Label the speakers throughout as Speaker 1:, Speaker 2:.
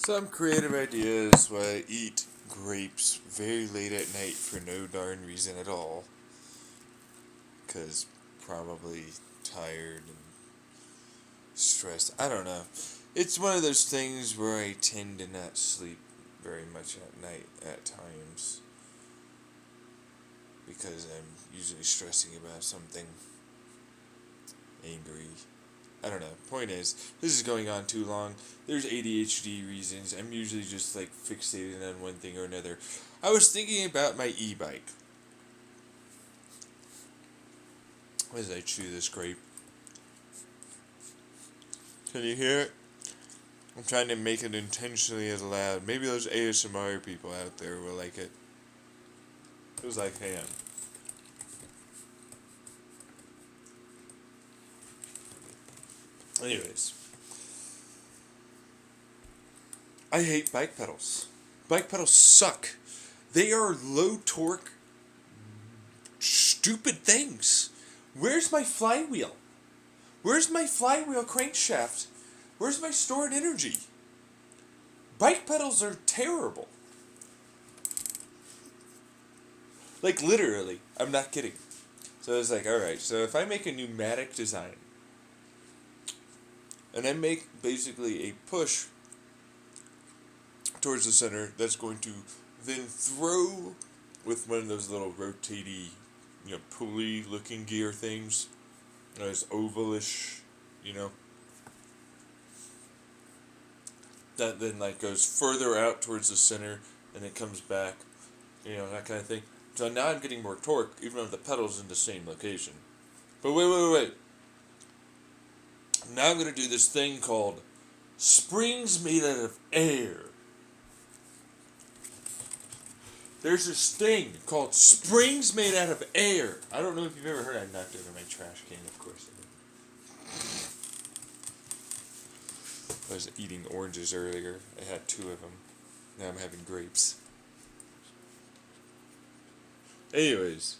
Speaker 1: Some creative ideas why I eat grapes very late at night for no darn reason at all. Because probably tired and stressed. I don't know. It's one of those things where I tend to not sleep very much at night at times. Because I'm usually stressing about something angry. I don't know. Point is, this is going on too long. There's ADHD reasons. I'm usually just like fixated on one thing or another. I was thinking about my e-bike as I chew this grape. Can you hear it? I'm trying to make it intentionally as loud. Maybe those ASMR people out there will like it. Feels like ham. Anyways, I hate bike pedals. Bike pedals suck. They are low torque, stupid things. Where's my flywheel? Where's my flywheel crankshaft? Where's my stored energy? Bike pedals are terrible. Like literally, I'm not kidding. So it's like, alright, so if I make a pneumatic design, and I make basically a push towards the center that's going to then throw with one of those little rotatey, pulley looking gear things, those ovalish, you know, that then like goes further out towards the center and it comes back, that kind of thing. So now I'm getting more torque even though the pedal's in the same location. But wait. Now I'm going to do this thing called springs made out of air. There's this thing called springs made out of air. I don't know if you've ever heard. I knocked over my trash can, of course I did. I was eating oranges earlier. I had 2 of them. Now I'm having grapes. Anyways.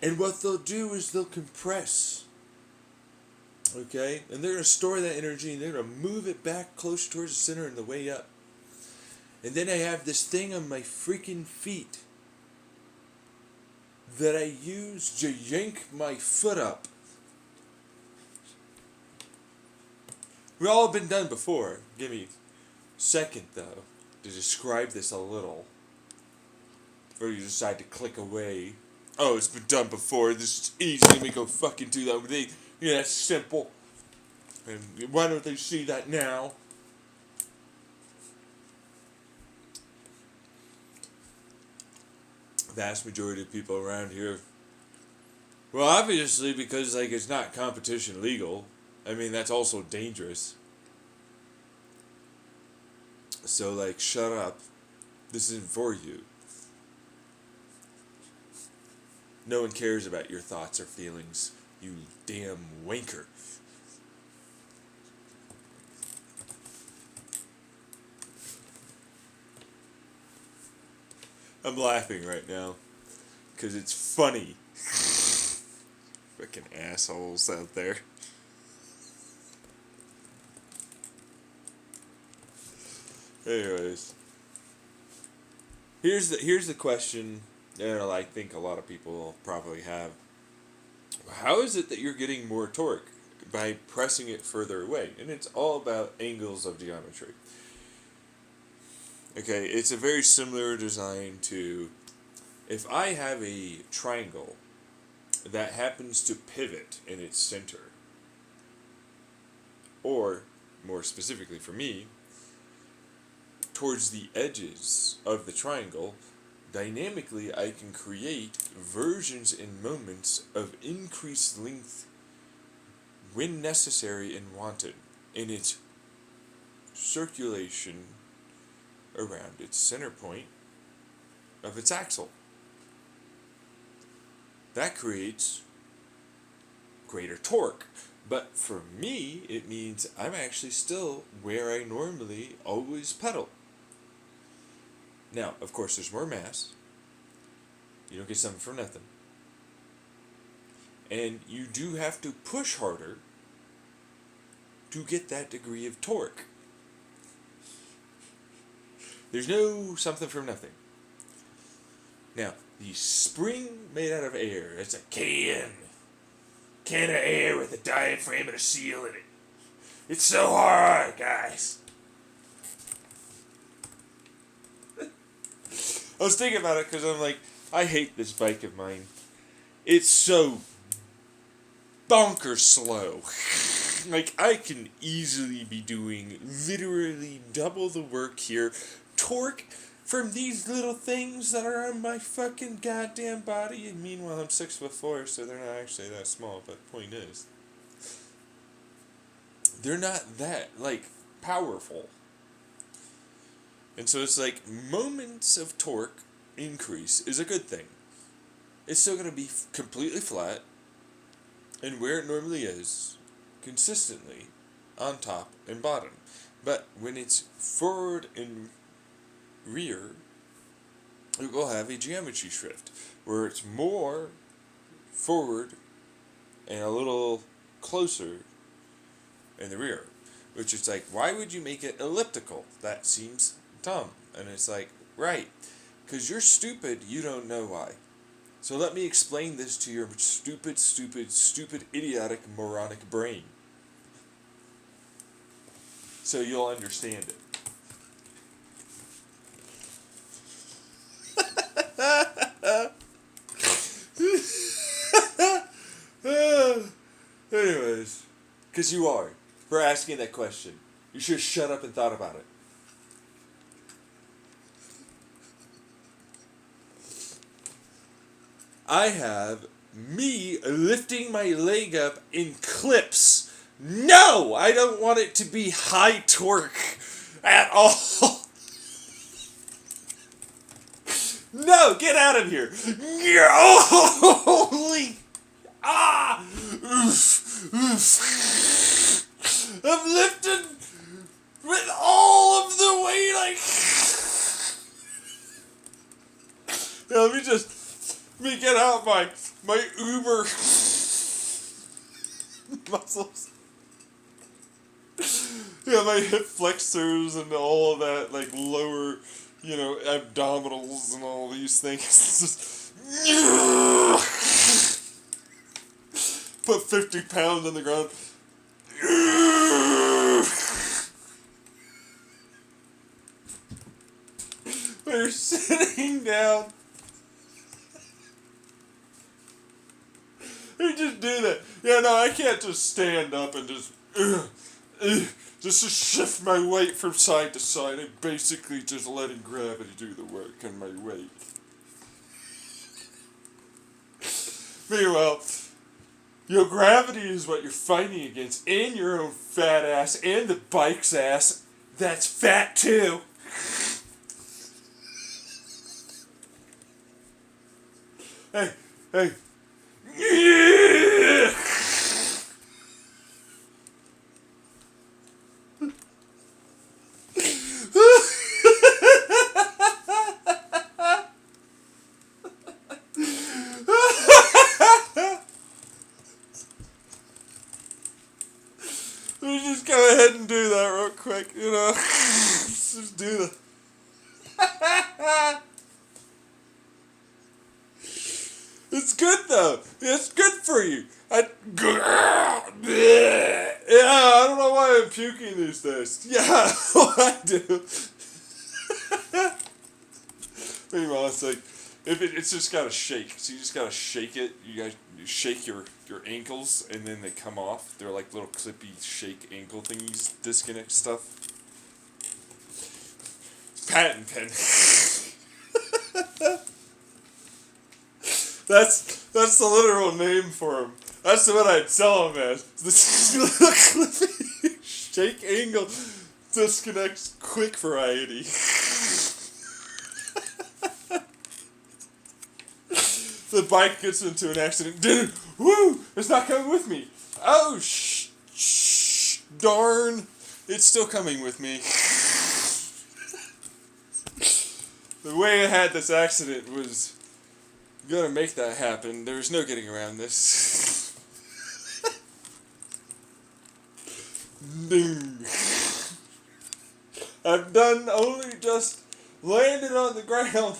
Speaker 1: And what they'll do is they'll compress. Okay? And they're going to store that energy and they're going to move it back closer towards the center and the way up. And then I have this thing on my freaking feet that I use to yank my foot up. We've all been done before. Give me a second, though, to describe this a little. Or you decide to click away. Oh, it's been done before. This is easy. Let me go fucking do that with it. Yeah, that's simple. And why don't they see that now? Vast majority of people around here. Well, obviously, because it's not competition legal. I mean, that's also dangerous. So shut up. This isn't for you. No one cares about your thoughts or feelings, you damn wanker. I'm laughing right now because it's funny. Fucking assholes out there. Anyways, here's the question that I think a lot of people probably have. How is it that you're getting more torque by pressing it further away? And it's all about angles of geometry. Okay, it's a very similar design to if I have a triangle that happens to pivot in its center, or more specifically for me, towards the edges of the triangle, dynamically I can create versions and moments of increased length when necessary and wanted in its circulation around its center point of its axle. That creates greater torque. But for me, it means I'm actually still where I normally always pedal. Now, of course, there's more mass. You don't get something for nothing. And you do have to push harder to get that degree of torque. There's no something from nothing. Now, the spring made out of air, it's a can of air with a diaphragm and a seal in it. It's so hard, guys. I was thinking about it because I'm like, I hate this bike of mine. It's so bonkers slow. Like, I can easily be doing literally double the work here. Torque from these little things that are on my fucking goddamn body. And meanwhile, I'm 6'4", so they're not actually that small. But the point is, they're not that, like, powerful. And so it's like, moments of torque increase is a good thing. It's still going to be completely flat, and where it normally is, consistently, on top and bottom. But when it's forward and rear, it will have a geometry shift, where it's more forward and a little closer in the rear. Which is like, why would you make it elliptical? That seems dumb. And it's like, right, because you're stupid, you don't know why. So let me explain this to your stupid, idiotic, moronic brain. So you'll understand it. Anyways, because you are, for asking that question. You should have shut up and thought about it. I have me lifting my leg up in clips. No! I don't want it to be high torque at all. No! Get out of here! Holy! Ah! Oof! Oof! I'm lifting with all of the weight Let me get out my uber muscles. Yeah, my hip flexors and all of that, like, lower, abdominals and all these things. Just put 50 pounds on the ground. We're sitting down. You just do that. Yeah, no, I can't just stand up and just to shift my weight from side to side. I'm basically just letting gravity do the work on my weight. Meanwhile, your gravity is what you're fighting against, and your own fat ass, and the bike's ass. That's fat too. Hey. Let me just go ahead and do that real quick, Just do that. It's good though. It's good for you. I don't know why I'm puking these days. Yeah, I do. Meanwhile, it's like, it's just gotta shake. So you just gotta shake it. You shake your ankles, and then they come off. They're like little clippy shake ankle thingies, disconnect stuff. Patent pen. That's the literal name for them. That's what I'd sell them as. This little clippy shake angle disconnects quick variety. The bike gets into an accident. Woo! It's not coming with me. Oh, darn. It's still coming with me. The way I had this accident was gonna make that happen. There's no getting around this. I've done only just landed on the ground.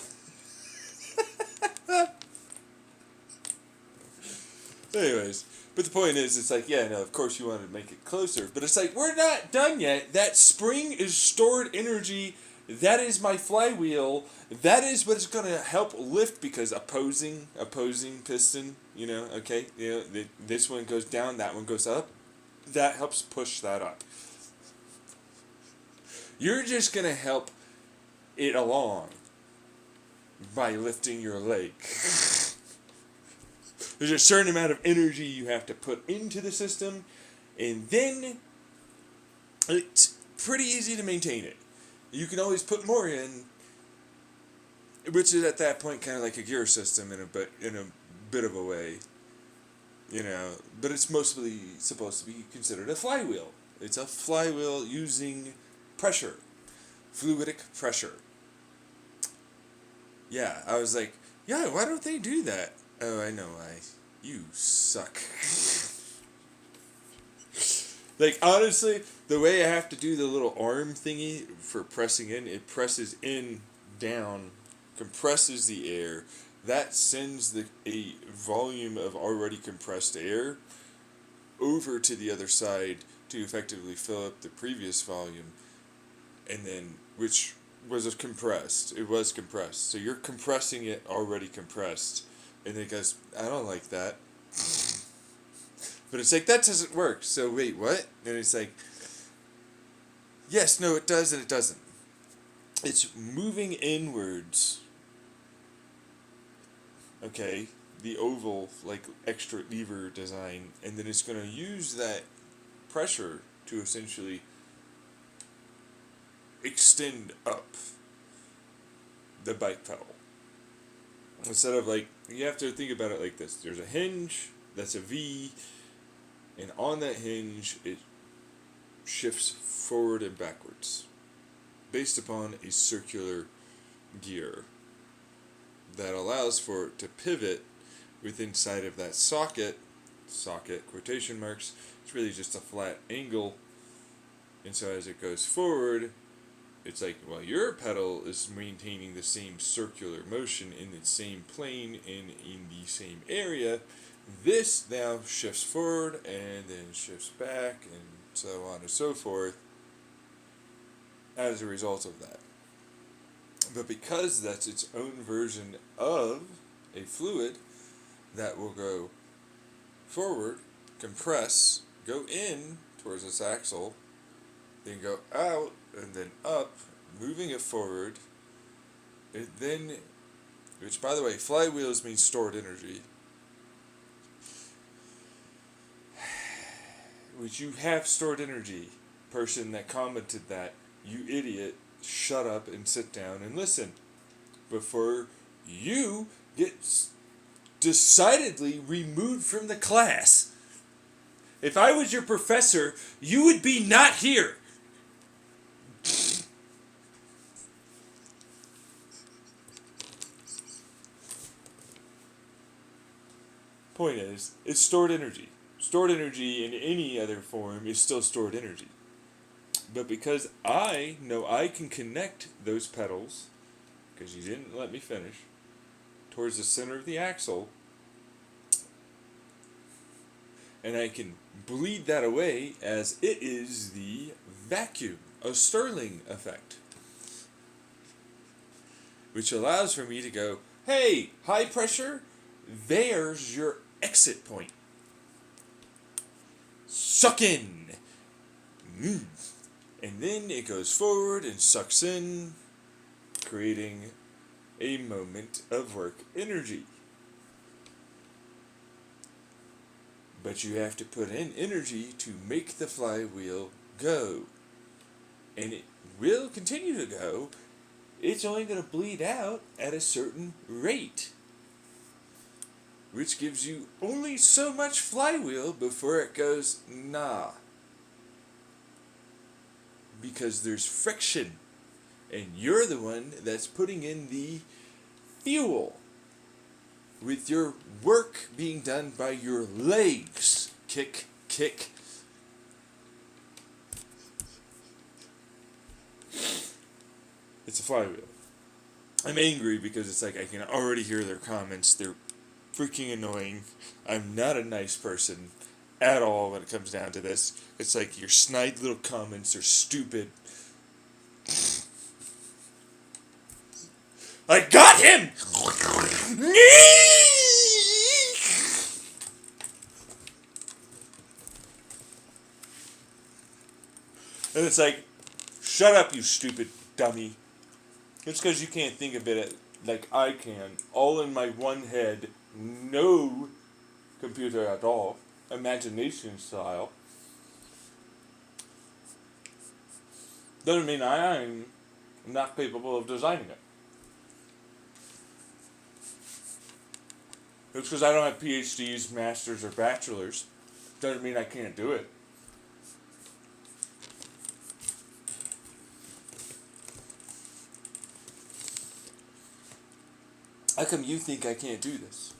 Speaker 1: Anyways, but the point is, it's like, yeah, no, of course you want to make it closer, but it's like, we're not done yet. That spring is stored energy. That is my flywheel. That is what is going to help lift, because opposing piston, okay, this one goes down, that one goes up. That helps push that up. You're just going to help it along by lifting your leg. There's a certain amount of energy you have to put into the system, and then it's pretty easy to maintain it. You can always put more in, which is at that point kind of like a gear system in a bit of a way, But it's mostly supposed to be considered a flywheel. It's a flywheel using pressure, fluidic pressure. Yeah, I was like, yeah, why don't they do that? Oh, I know why. You suck. Like, honestly, the way I have to do the little arm thingy for pressing in, it presses in, down, compresses the air. That sends a volume of already compressed air over to the other side to effectively fill up the previous volume. And then, which was compressed. It was compressed. So you're compressing it already compressed. And it goes, I don't like that. But it's like, that doesn't work. So wait, what? And it's like, yes, no, it does and it doesn't. It's moving inwards. Okay, the oval, like, extra lever design. And then it's going to use that pressure to essentially extend up the bike pedal. Instead of, like, you have to think about it like this. There's a hinge, that's a V, and on that hinge, it shifts forward and backwards based upon a circular gear that allows for it to pivot within inside of that socket, quotation marks. It's really just a flat angle, and so as it goes forward, it's like, well, your pedal is maintaining the same circular motion in the same plane and in the same area. This now shifts forward and then shifts back and so on and so forth as a result of that. But because that's its own version of a fluid that will go forward, compress, go in towards this axle, then go out and then up, moving it forward, and then, which by the way, flywheels mean stored energy, which you have stored energy. Person that commented that, you idiot, shut up and sit down and listen before you get decidedly removed from the class. If I was your professor, you would be not here. Point is, it's stored energy. Stored energy in any other form is still stored energy. But because I know I can connect those pedals, because you didn't let me finish, towards the center of the axle, and I can bleed that away as it is the vacuum, a Stirling effect, which allows for me to go, hey, high pressure, there's your exit point. Suck in. And then it goes forward and sucks in, creating a moment of work energy. But you have to put in energy to make the flywheel go. And it will continue to go. It's only going to bleed out at a certain rate, which gives you only so much flywheel before it goes, nah. Because there's friction, and you're the one that's putting in the fuel, with your work being done by your legs. Kick, kick. It's a flywheel. I'm angry because it's like I can already hear their comments. They're freaking annoying. I'm not a nice person at all when it comes down to this. It's like your snide little comments are stupid. I got him! And it's like, shut up, you stupid dummy. It's because you can't think of it like I can. All in my one head. No computer at all. Imagination style. Doesn't mean I'm not capable of designing it. It's because I don't have PhDs, masters, or bachelors. Doesn't mean I can't do it. How come you think I can't do this?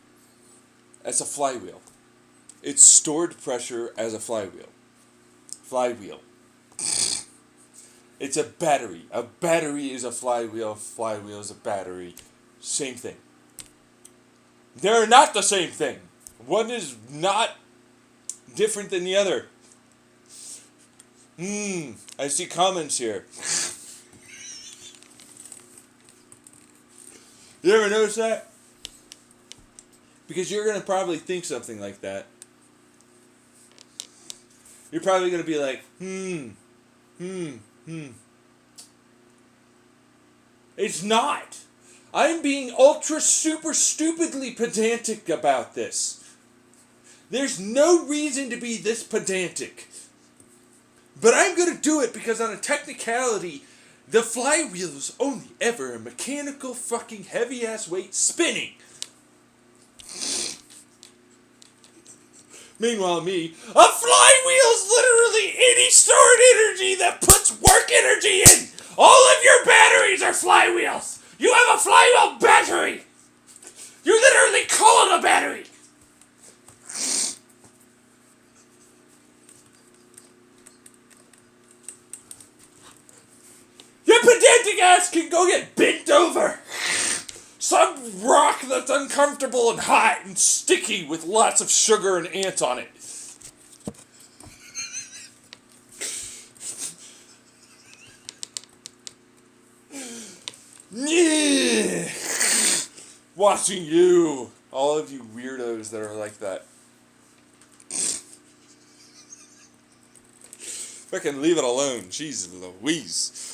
Speaker 1: That's a flywheel. It's stored pressure as a flywheel. Flywheel. It's a battery. A battery is a flywheel. Flywheel is a battery. Same thing. They're not the same thing. One is not different than the other. I see comments here. You ever notice that? Because you're going to probably think something like that. You're probably going to be like, It's not. I'm being ultra super stupidly pedantic about this. There's no reason to be this pedantic. But I'm going to do it because on a technicality, the flywheel is only ever a mechanical fucking heavy ass weight spinning. Meanwhile, me, a flywheel is literally any stored energy that puts work energy in. All of your batteries are flywheels. You have a flywheel battery. You literally call it a battery. Your pedantic ass can go get bent over. Some rock that's uncomfortable and hot and sticky with lots of sugar and ants on it. Yeah. Watching you. All of you weirdos that are like that. Fucking leave it alone. Jesus Louise.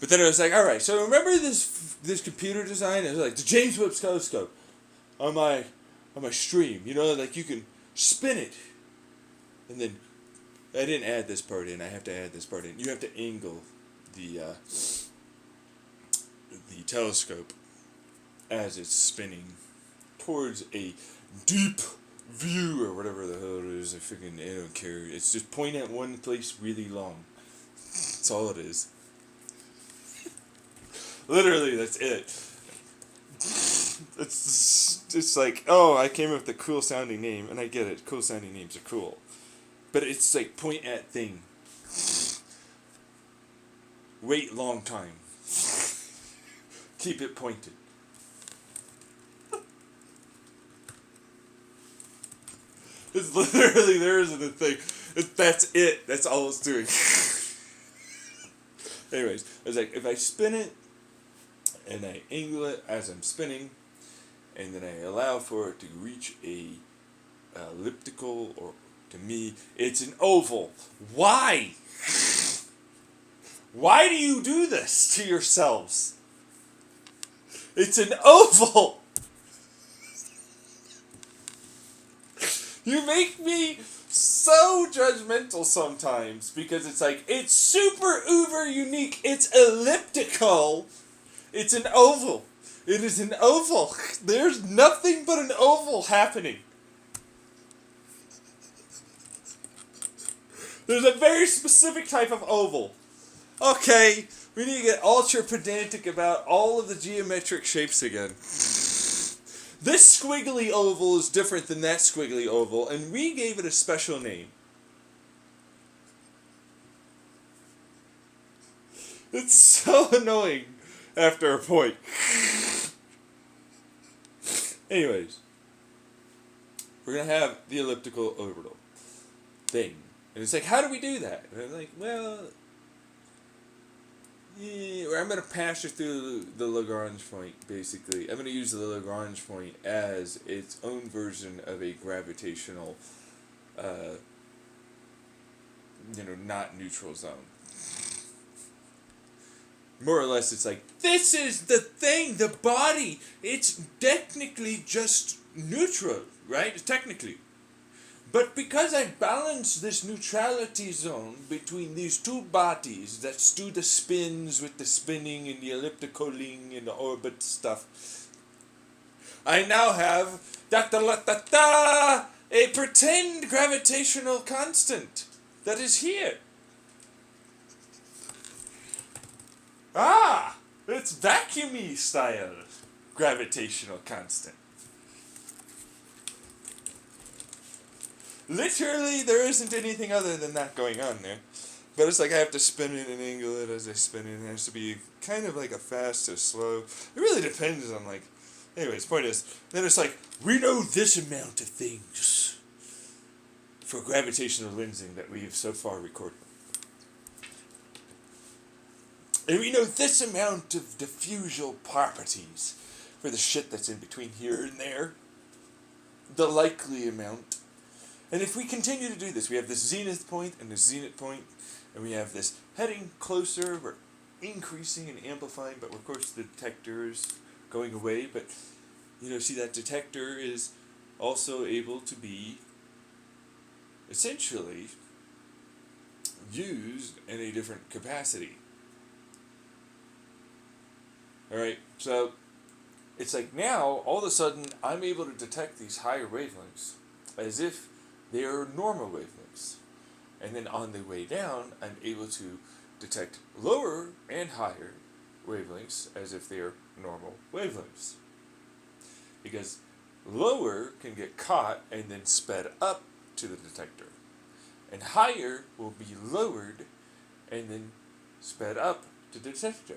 Speaker 1: But then it was like, alright, so remember this computer design? It was like the James Webb Telescope on my stream. You know, like you can spin it. And then I didn't add this part in. I have to add this part in. You have to angle the telescope as it's spinning towards a deep view or whatever the hell it is. I don't care. It's just point at one place really long. That's all it is. Literally, that's it. It's like, oh, I came up with a cool sounding name, and I get it. Cool sounding names are cool. But it's like point at thing. Wait long time. Keep it pointed. It's literally, there isn't a thing. That's it. That's all it's doing. Anyways, it's like, if I spin it, and I angle it as I'm spinning, and then I allow for it to reach a elliptical, or to me, it's an oval. Why? Why do you do this to yourselves? It's an oval. You make me so judgmental sometimes because it's like, it's super uber unique. It's elliptical. It's an oval. It is an oval. There's nothing but an oval happening. There's a very specific type of oval. Okay, we need to get ultra pedantic about all of the geometric shapes again. This squiggly oval is different than that squiggly oval, and we gave it a special name. It's so annoying. after a point. Anyways, we're going to have the elliptical orbital thing. And it's like, how do we do that? And I'm like, well, I'm going to pass it through the Lagrange point, basically. I'm going to use the Lagrange point as its own version of a gravitational, not neutral zone. More or less, it's like, this is the thing, the body. It's technically just neutral, right? Technically. But because I balance this neutrality zone between these two bodies that do the spins with the spinning and the ellipticaling and the orbit stuff, I now have a pretend gravitational constant that is here. It's vacuumy style gravitational constant. Literally, there isn't anything other than that going on there. But it's like I have to spin it and angle it as I spin it. It has to be kind of like a fast or slow. It really depends on like... Anyways, point is, then it's like, we know this amount of things for gravitational lensing that we have so far recorded. And we know this amount of diffusional properties for the shit that's in between here and there. The likely amount. And if we continue to do this, we have this zenith point and this zenith point, and we have this heading closer, we're increasing and amplifying, but of course the detector is going away, but see that detector is also able to be essentially used in a different capacity. Alright, so it's like now, all of a sudden, I'm able to detect these higher wavelengths as if they are normal wavelengths. And then on the way down, I'm able to detect lower and higher wavelengths as if they are normal wavelengths. Because lower can get caught and then sped up to the detector. And higher will be lowered and then sped up to the detector.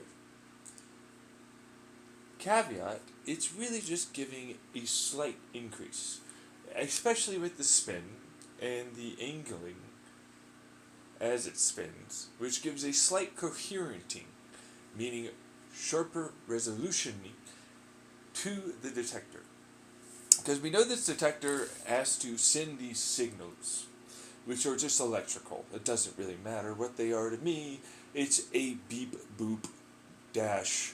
Speaker 1: Caveat, it's really just giving a slight increase, especially with the spin and the angling as it spins, which gives a slight coherenting, meaning sharper resolution to the detector. Because we know this detector has to send these signals, which are just electrical. It doesn't really matter what they are to me. It's a beep, boop, dash,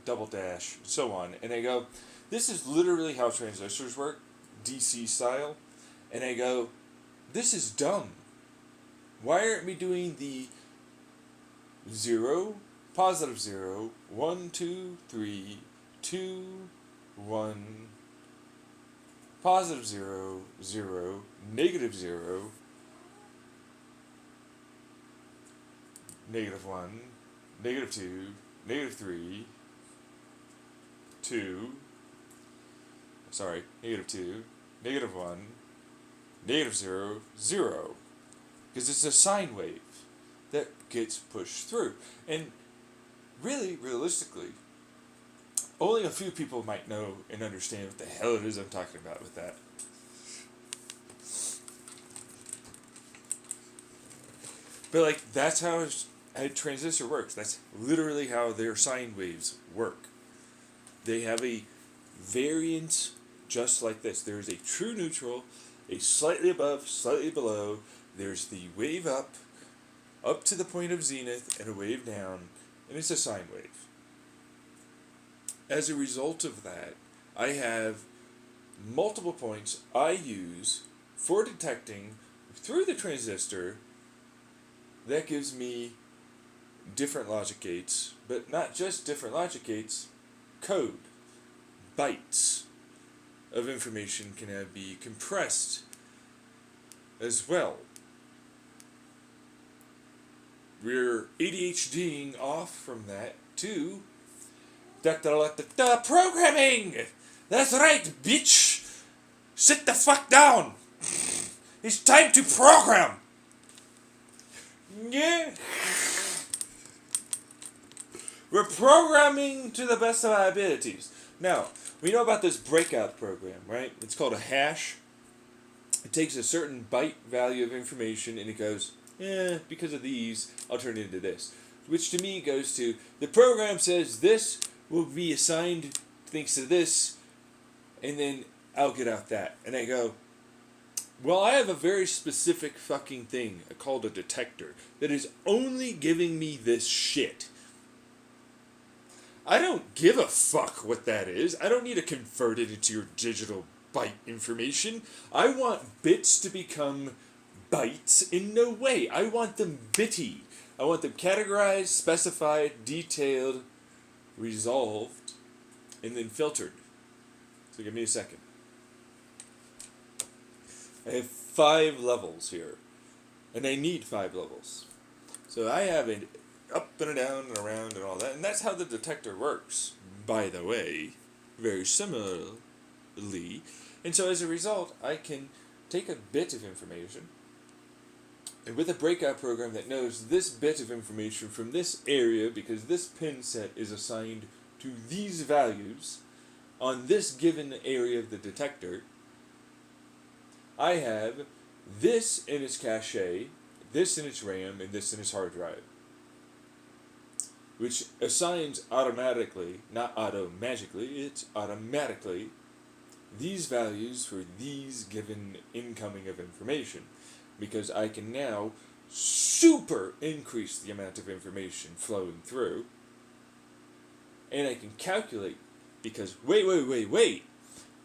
Speaker 1: double dash, so on. And I go, this is literally how transistors work, DC style. And I go, this is dumb. Why aren't we doing the 0, positive 0, 1, 2, 3, 2, 1, positive 0, 0, negative 0, negative 1, negative 2, negative 3, 2, negative 2, negative 1, negative 0, 0. Because it's a sine wave that gets pushed through. And really, realistically, only a few people might know and understand what the hell it is I'm talking about with that. But like, that's how a transistor works. That's literally how their sine waves work. They have a variance just like this. There is a true neutral, a slightly above, slightly below. There's the wave up to the point of zenith, and a wave down, and it's a sine wave. As a result of that, I have multiple points I use for detecting through the transistor that gives me different logic gates, but not just different logic gates, code, bytes of information can be compressed as well. We're ADHDing off from that to programming. That's right, bitch. Sit the fuck down. It's time to program. Yeah. We're programming to the best of our abilities. Now, we know about this breakout program, right? It's called a hash. It takes a certain byte value of information and it goes, because of these, I'll turn it into this. Which to me goes to, the program says this will be assigned thanks to this, and then I'll get out that. And I go, well, I have a very specific fucking thing called a detector that is only giving me this shit. I don't give a fuck what that is. I don't need to convert it into your digital byte information. I want bits to become bytes in no way. I want them bitty. I want them categorized, specified, detailed, resolved, and then filtered. So give me a second. I have 5 levels here, and I need 5 levels. So I have it up and down and around and all that, and that's how the detector works, by the way, very similarly. And so as a result, I can take a bit of information, and with a breakout program that knows this bit of information from this area, because this pin set is assigned to these values on this given area of the detector, I have this in its cache, this in its RAM, and this in its hard drive, which assigns automatically, not auto-magically, it's automatically these values for these given incoming of information, because I can now super increase the amount of information flowing through, and I can calculate, because wait,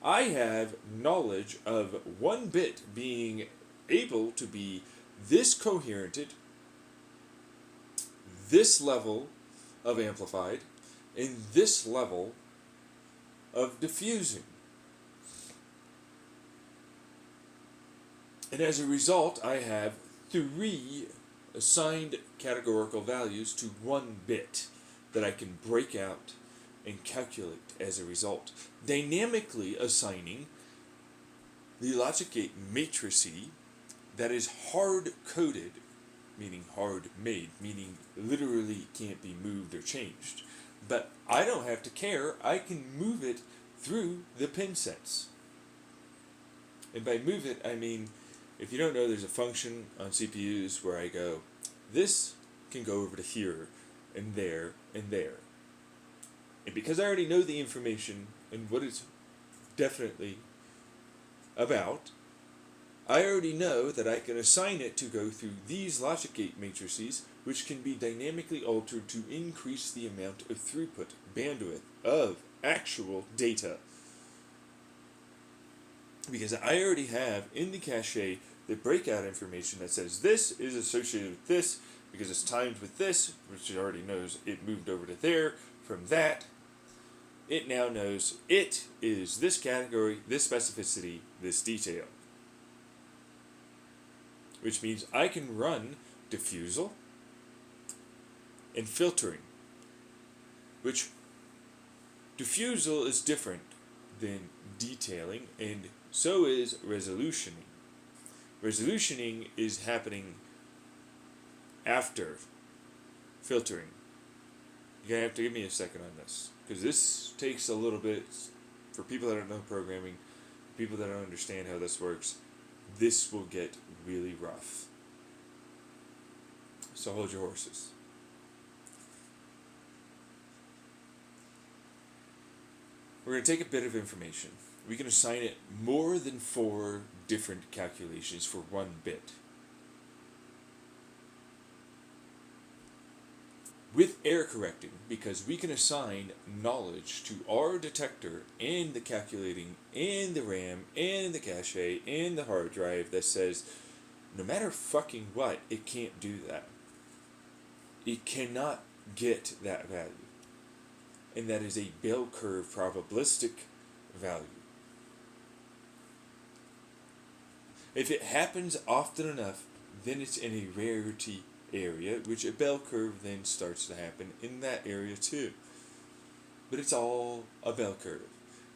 Speaker 1: I have knowledge of one bit being able to be this coherented, this level of amplified, and this level of diffusing. And as a result, I have 3 assigned categorical values to one bit that I can break out and calculate as a result, dynamically assigning the logic gate matricity that is hard-coded, meaning hard-made, meaning literally can't be moved or changed. But I don't have to care, I can move it through the pin sets. And by move it, I mean, if you don't know, there's a function on CPUs where I go, this can go over to here, and there, and there. And because I already know the information and what it's definitely about, I already know that I can assign it to go through these logic gate matrices, which can be dynamically altered to increase the amount of throughput, bandwidth, of actual data. Because I already have in the cache the breakout information that says this is associated with this, because it's timed with this, which it already knows it moved over to there. From that, it now knows it is this category, this specificity, this detail. Which means I can run diffusal and filtering. Which diffusal is different than detailing, and so is resolutioning. Resolutioning is happening after filtering. You're going to have to give me a second on this, because this takes a little bit, for people that don't know programming, people that don't understand how this works, this will get really rough. So hold your horses. We're going to take a bit of information. We can assign it more than 4 different calculations for one bit. With error correcting, because we can assign knowledge to our detector and the calculating and the RAM and the cache and the hard drive that says no matter fucking what, it can't do that. It cannot get that value. And that is a bell curve probabilistic value. If it happens often enough, then it's in a rarity area, which a bell curve then starts to happen in that area too. But it's all a bell curve,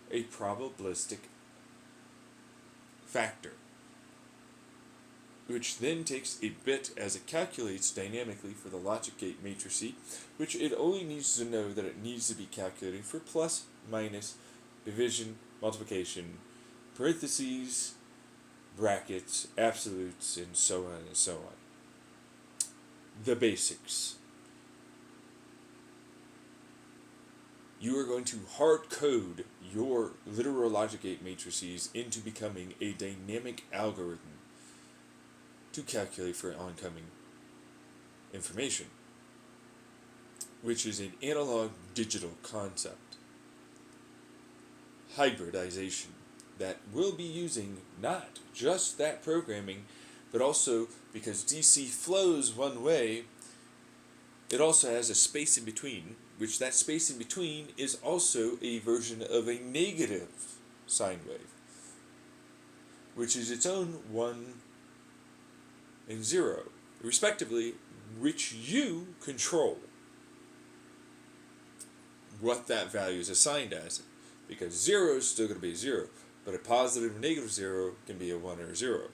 Speaker 1: a probabilistic factor. which then takes a bit as it calculates dynamically for the logic gate matrices, which it only needs to know that it needs to be calculated for plus, minus, division, multiplication, parentheses, brackets, absolutes, and so on and so on. The basics. You are going to hard code your literal logic gate matrices into becoming a dynamic algorithm to calculate for oncoming information, which is an analog digital concept. Hybridization that will be using not just that programming, but also because DC flows one way, it also has a space in between, which that space in between is also a version of a negative sine wave, which is its own 1 and 0, respectively, which you control what that value is assigned as. Because 0 is still going to be 0, but a positive or negative 0 can be a 1 or a 0.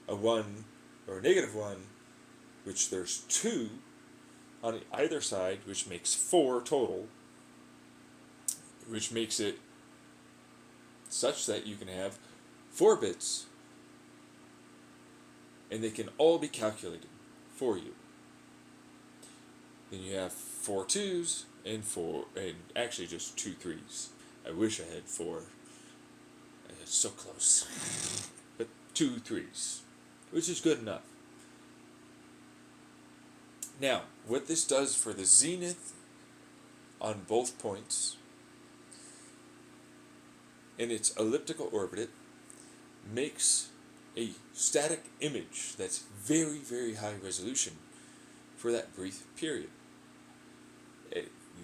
Speaker 1: A 1 or a negative 1, which there's 2 on either side, which makes 4 total, which makes it such that you can have 4 bits, and they can all be calculated for you. Then you have 4 2s and actually just 2 3s. I wish I had 4. It's so close. But 2 3s, which is good enough. Now, what this does for the zenith on both points in its elliptical orbit makes a static image that's very, very high resolution for that brief period.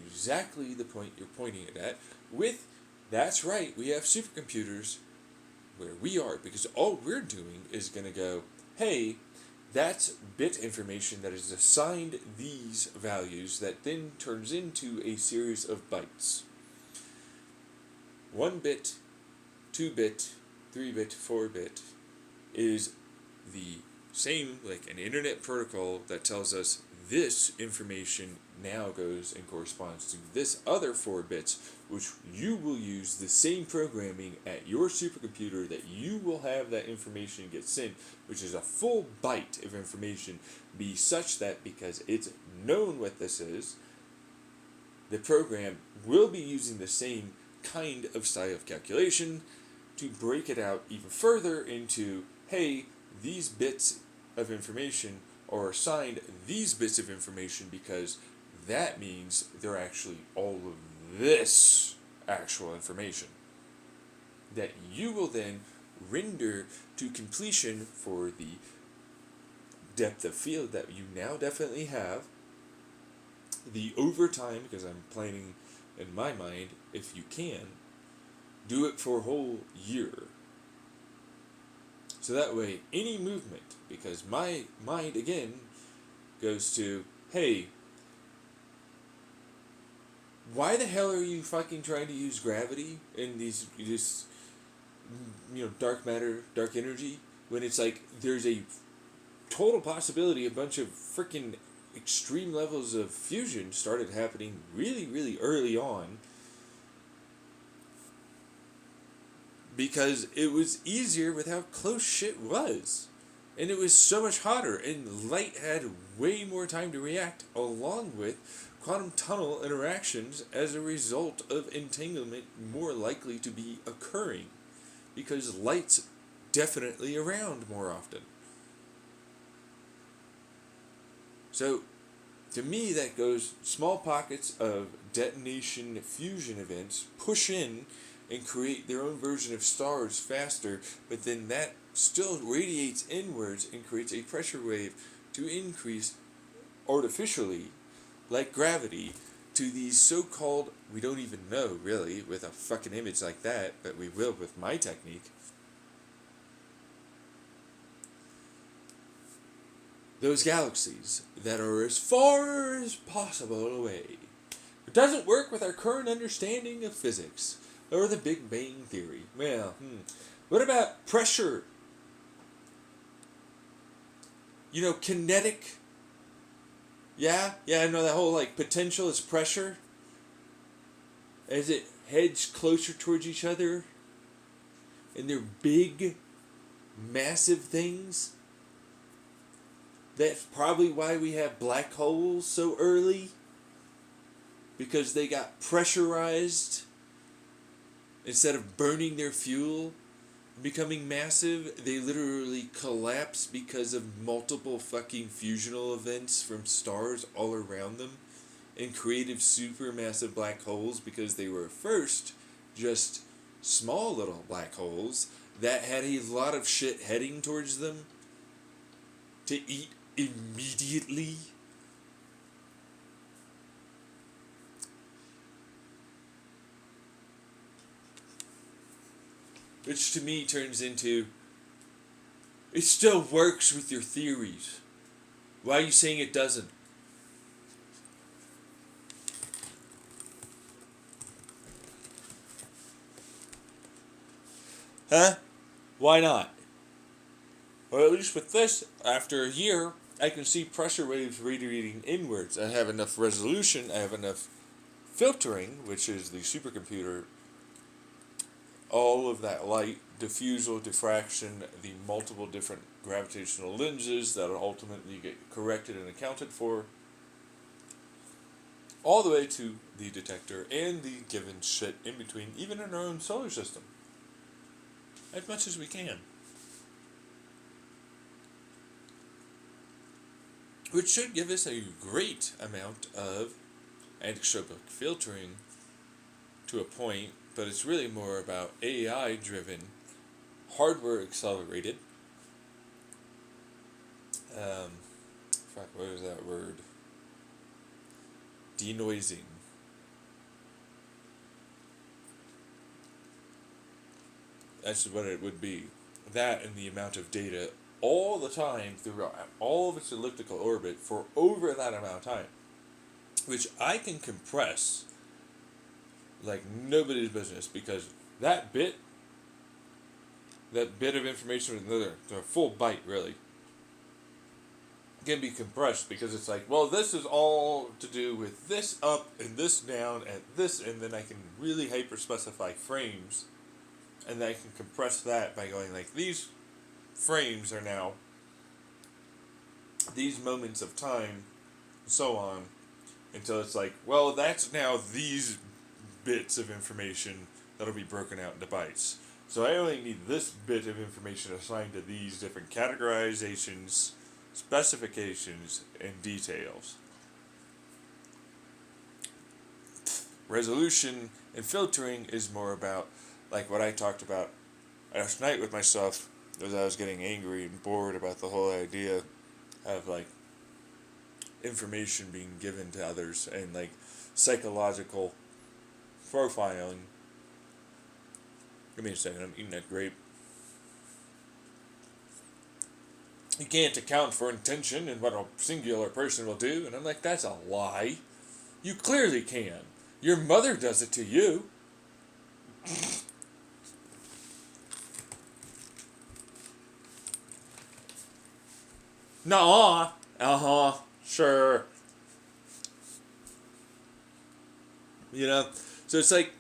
Speaker 1: Exactly the point you're pointing it at. That's right, we have supercomputers where we are, because all we're doing is going to go, hey, that's bit information that is assigned these values that then turns into a series of bytes. 1 bit, 2 bit, 3 bit, 4 bit is the same like an internet protocol that tells us this information now goes and corresponds to this other 4 bits, which you will use the same programming at your supercomputer that you will have that information get sent, which is a full byte of information, be such that because it's known what this is, the program will be using the same kind of style of calculation to break it out even further into, hey, these bits of information are assigned these bits of information because that means they're actually all of this actual information that you will then render to completion for the depth of field that you now definitely have. The overtime, because I'm planning in my mind, if you can, do it for a whole year. So that way, any movement, because my mind again goes to, hey, why the hell are you fucking trying to use gravity in this dark matter, dark energy, when it's like there's a total possibility a bunch of freaking extreme levels of fusion started happening really, really early on, because it was easier with how close shit was. And it was so much hotter, and light had way more time to react, along with quantum tunnel interactions as a result of entanglement more likely to be occurring, because light's definitely around more often. So, to me, that goes small pockets of detonation fusion events push in and create their own version of stars faster, but then that still radiates inwards and creates a pressure wave to increase artificially, like gravity, to these so-called, we don't even know really with a fucking image like that, but we will with my technique, those galaxies that are as far as possible away. It doesn't work with our current understanding of physics or the Big Bang Theory. Well, what about pressure? kinetic. Yeah, I know that whole like potential is pressure. As it heads closer towards each other, and they're big, massive things. That's probably why we have black holes so early. Because they got pressurized instead of burning their fuel, becoming massive. They literally collapse because of multiple fucking fusional events from stars all around them and creative supermassive black holes because they were first just small little black holes that had a lot of shit heading towards them to eat immediately. Which to me turns into, it still works with your theories. Why are you saying it doesn't? Huh? Why not? Well, at least with this, after a year, I can see pressure waves radiating inwards. I have enough resolution, I have enough filtering, which is the supercomputer, all of that light, diffusal, diffraction, the multiple different gravitational lenses that will ultimately get corrected and accounted for, all the way to the detector and the given shit in between, even in our own solar system. As much as we can. Which should give us a great amount of anisotropic filtering to a point, but it's really more about AI driven, hardware accelerated. What is that word? Denoising. That's what it would be. That and the amount of data all the time throughout all of its elliptical orbit for over that amount of time. Which I can compress like nobody's business, because that bit of information with another, a full byte really, can be compressed because it's like, well, this is all to do with this up and this down and this, and then I can really hyper specify frames, and then I can compress that by going like, these frames are now these moments of time, and so on, until it's like, well, that's now these bits of information that'll be broken out into bytes. So I only need this bit of information assigned to these different categorizations, specifications, and details. Resolution and filtering is more about, like what I talked about last night with myself, as I was getting angry and bored about the whole idea of like information being given to others and like psychological profiling. Give me a second, I'm eating that grape. You can't account for intention and what a singular person will do, and I'm like, that's a lie. You clearly can. Your mother does it to you. Nuh-uh. Uh-huh. Sure. So it's like,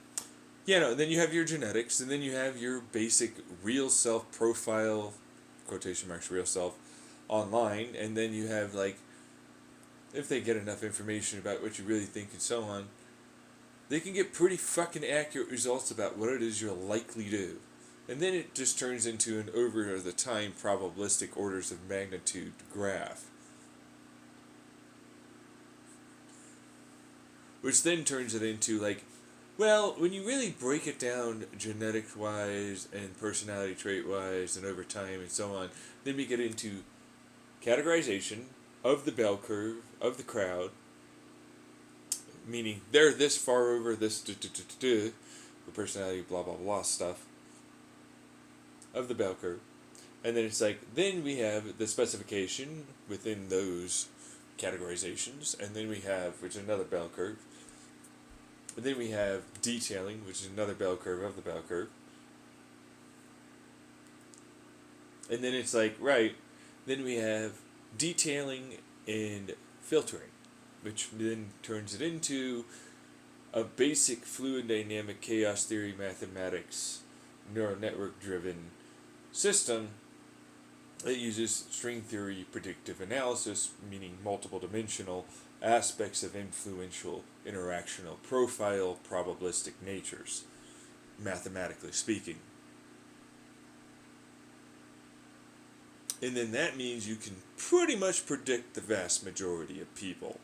Speaker 1: then you have your genetics, and then you have your basic real self profile, quotation marks, real self, online, and then you have, like, if they get enough information about what you really think and so on, they can get pretty fucking accurate results about what it is you'll likely do. And then it just turns into an over-the-time probabilistic orders of magnitude graph. Which then turns it into, like, well, when you really break it down genetics-wise and personality trait-wise and over time and so on, then we get into categorization of the bell curve of the crowd, meaning they're this far over this the personality blah blah blah stuff of the bell curve. And then it's like, then we have the specification within those categorizations, and then we have, which is another bell curve. And then we have detailing, which is another bell curve of the bell curve. And then it's like, right, then we have detailing and filtering, which then turns it into a basic fluid dynamic chaos theory mathematics neural network driven system that uses string theory predictive analysis, meaning multiple dimensional aspects of influential interactional profile probabilistic natures, mathematically speaking. And then that means you can pretty much predict the vast majority of people.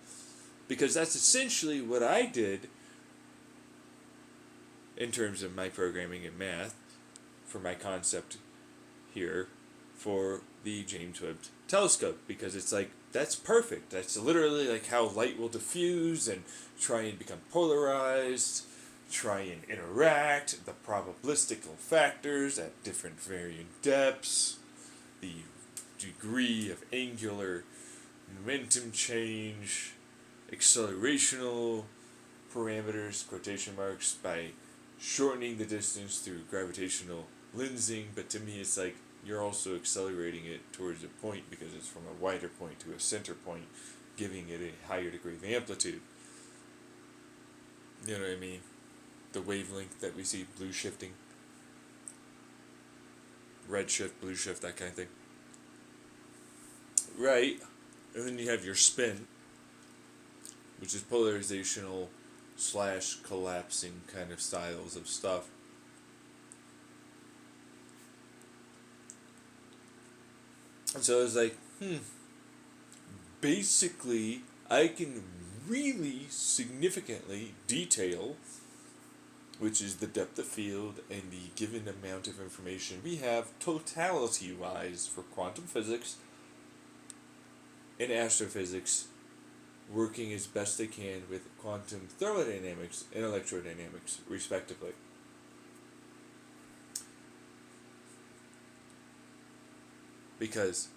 Speaker 1: Because that's essentially what I did in terms of my programming and math for my concept here for the James Webb Telescope. Because it's like, that's perfect. That's literally like how light will diffuse and try and become polarized, try and interact, the probabilistical factors at different varying depths, the degree of angular momentum change, accelerational parameters, quotation marks, by shortening the distance through gravitational lensing. But to me, it's like you're also accelerating it towards a point because it's from a wider point to a center point, giving it a higher degree of amplitude. You know what I mean? The wavelength that we see, blue shifting, red shift, blue shift, that kind of thing. Right. And then you have your spin, which is polarizational / collapsing kind of styles of stuff. And so I was like, basically, I can really significantly detail, which is the depth of field and the given amount of information we have totality-wise for quantum physics and astrophysics, working as best they can with quantum thermodynamics and electrodynamics, respectively. Because,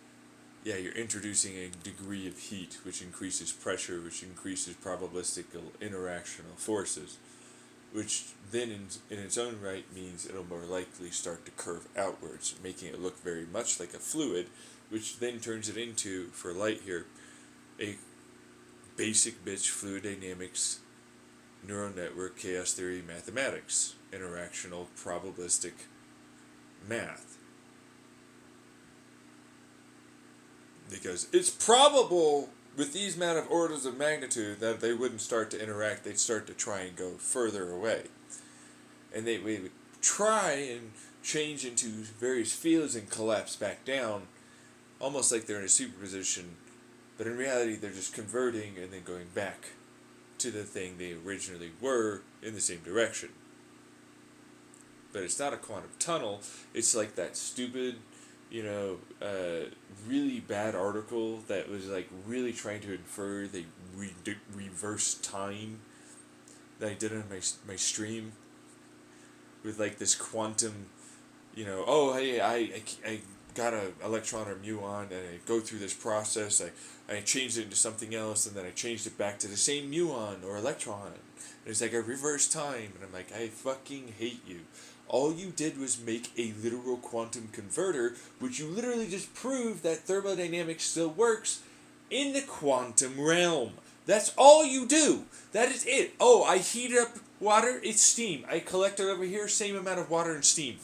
Speaker 1: yeah, you're introducing a degree of heat, which increases pressure, which increases probabilistical interactional forces, which then in its own right means it'll more likely start to curve outwards, making it look very much like a fluid, which then turns it into, for light here, a basic bitch fluid dynamics, neural network, chaos theory, mathematics, interactional, probabilistic math. Because it's probable with these amount of orders of magnitude that they wouldn't start to interact, they'd start to try and go further away. And they would try and change into various fields and collapse back down, almost like they're in a superposition, but in reality they're just converting and then going back to the thing they originally were in the same direction. But it's not a quantum tunnel, it's like that stupid, really bad article that was like really trying to infer the reverse time that I did on my stream with like this quantum, I got an electron or muon and I go through this process, I changed it into something else and then I changed it back to the same muon or electron. And it's like a reverse time and I'm like, I fucking hate you. All you did was make a literal quantum converter, which you literally just proved that thermodynamics still works in the quantum realm. That's all you do. That is it. Oh, I heat up water, it's steam. I collect it over here, same amount of water and steam.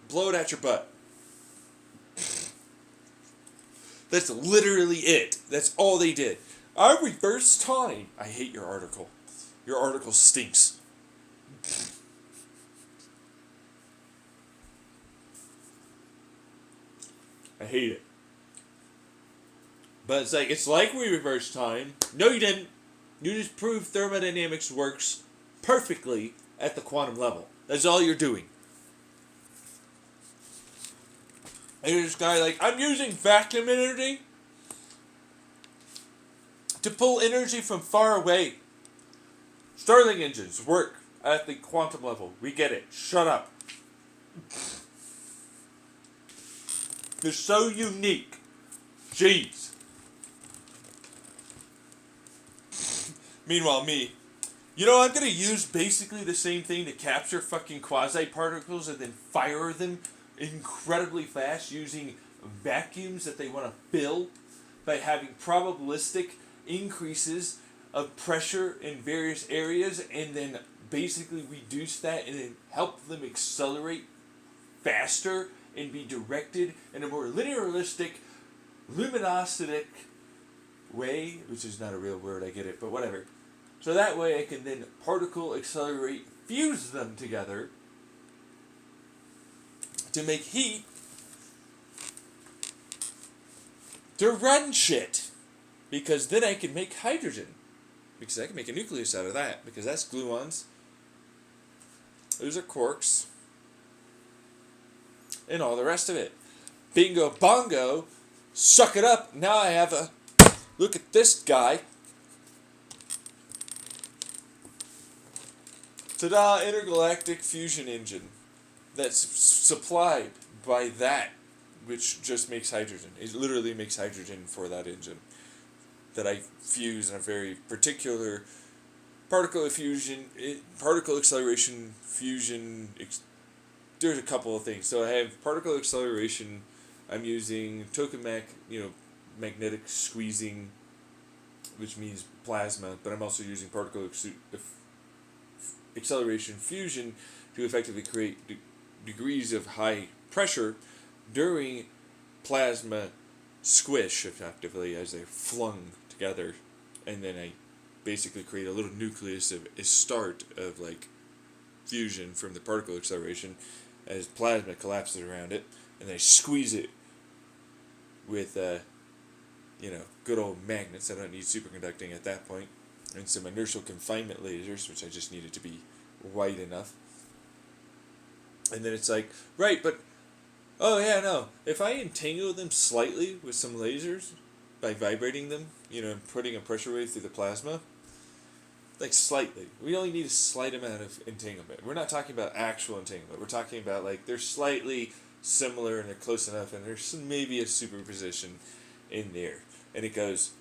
Speaker 1: Blow it at your butt. That's literally it. That's all they did. I reverse time. I hate your article. Your article stinks. I hate it. But it's like we reversed time. No, you didn't. You just proved thermodynamics works perfectly at the quantum level. That's all you're doing. And you're this guy like, I'm using vacuum energy to pull energy from far away. Stirling engines work at the quantum level. We get it. Shut up. They're so unique. Jeez. Meanwhile, me. I'm going to use basically the same thing to capture fucking quasi-particles and then fire them incredibly fast using vacuums that they want to fill by having probabilistic increases of pressure in various areas, and then basically reduce that and then help them accelerate faster and be directed in a more linearistic, luminosity way, which is not a real word, I get it, but whatever. So that way I can then particle accelerate, fuse them together to make heat to run shit. Because then I can make hydrogen. Because I can make a nucleus out of that. Because that's gluons. Those are quarks. And all the rest of it. Bingo bongo. Suck it up. Now I have a... Look at this guy. Ta-da! Intergalactic fusion engine. That's supplied by that, which just makes hydrogen. It literally makes hydrogen for that engine that I fuse in a very particular particle acceleration fusion. There's a couple of things. So I have particle acceleration. I'm using tokamak, magnetic squeezing, which means plasma. But I'm also using particle acceleration fusion to effectively create degrees of high pressure during plasma squish, effectively, as they're flung together, and then I basically create a little nucleus of a start of fusion from the particle acceleration as plasma collapses around it, and I squeeze it with good old magnets. I don't need superconducting at that point, and some inertial confinement lasers, which I just needed to be white enough. And then it's like, right, but oh yeah, no. If I entangle them slightly with some lasers by vibrating them, and putting a pressure wave through the plasma, slightly. We only need a slight amount of entanglement. We're not talking about actual entanglement. We're talking about they're slightly similar and they're close enough, and there's maybe a superposition in there. And it goes,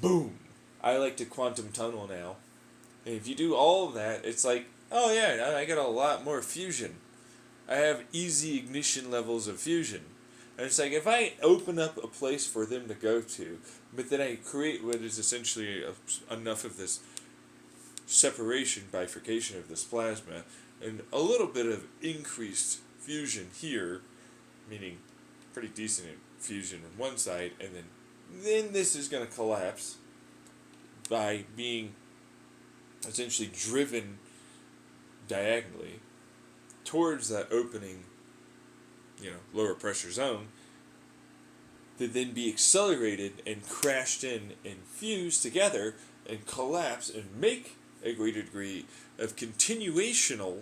Speaker 1: boom. I like to quantum tunnel now. And if you do all of that, it's oh yeah, I get a lot more fusion. I have easy ignition levels of fusion. And it's if I open up a place for them to go to, but then I create what is essentially enough of this separation, bifurcation of this plasma, and a little bit of increased fusion here, meaning pretty decent fusion on one side, and then this is going to collapse by being essentially driven diagonally towards that opening, lower pressure zone, to then be accelerated and crashed in and fused together and collapse and make a greater degree of continuational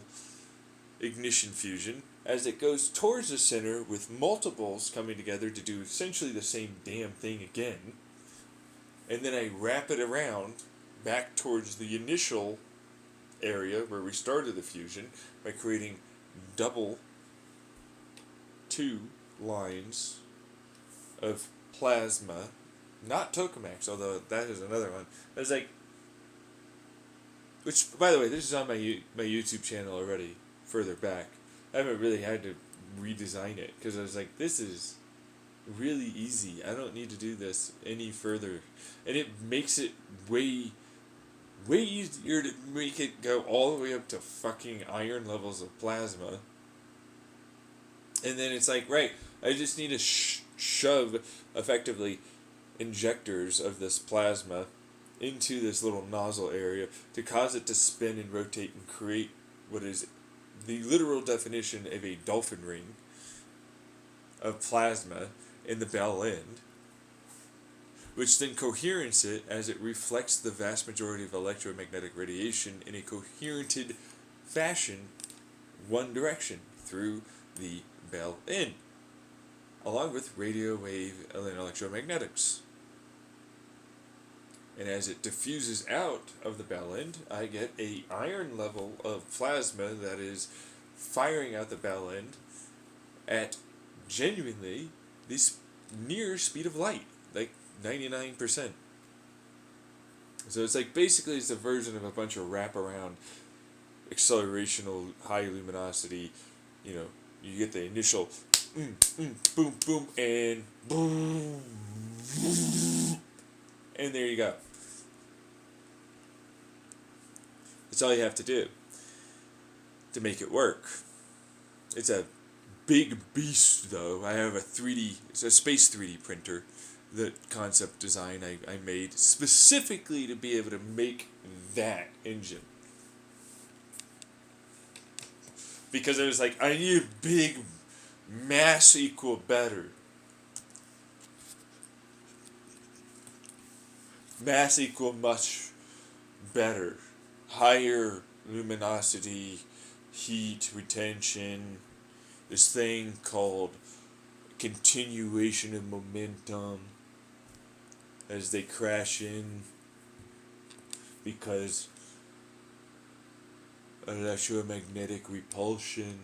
Speaker 1: ignition fusion as it goes towards the center with multiples coming together to do essentially the same damn thing again. And then I wrap it around back towards the initial area where we started the fusion by creating double two lines of plasma, not tokamaks, although that is another one. It's which, by the way, this is on my YouTube channel already, further back. I haven't really had to redesign it, because I was this is really easy. I don't need to do this any further. And it makes it way easier to make it go all the way up to fucking iron levels of plasma. And then it's right, I just need to shove, effectively, injectors of this plasma into this little nozzle area to cause it to spin and rotate and create what is the literal definition of a dolphin ring of plasma in the bell end, which then coherents it as it reflects the vast majority of electromagnetic radiation in a coherented fashion, one direction, through the bell end, along with radio wave and electromagnetics. And as it diffuses out of the bell end, I get a iron level of plasma that is firing out the bell end at genuinely this near speed of light, 99%. So it's basically it's a version of a bunch of wraparound accelerational high luminosity. You get the initial boom, boom, and boom, and there you go. That's all you have to do to make it work. It's a big beast, though. I have it's a space 3D printer, the concept design I made specifically to be able to make that engine. Because I was like, I need a big mass equal better. Mass equal much better. Higher luminosity, heat retention, this thing called continuation of momentum as they crash in because electromagnetic repulsion.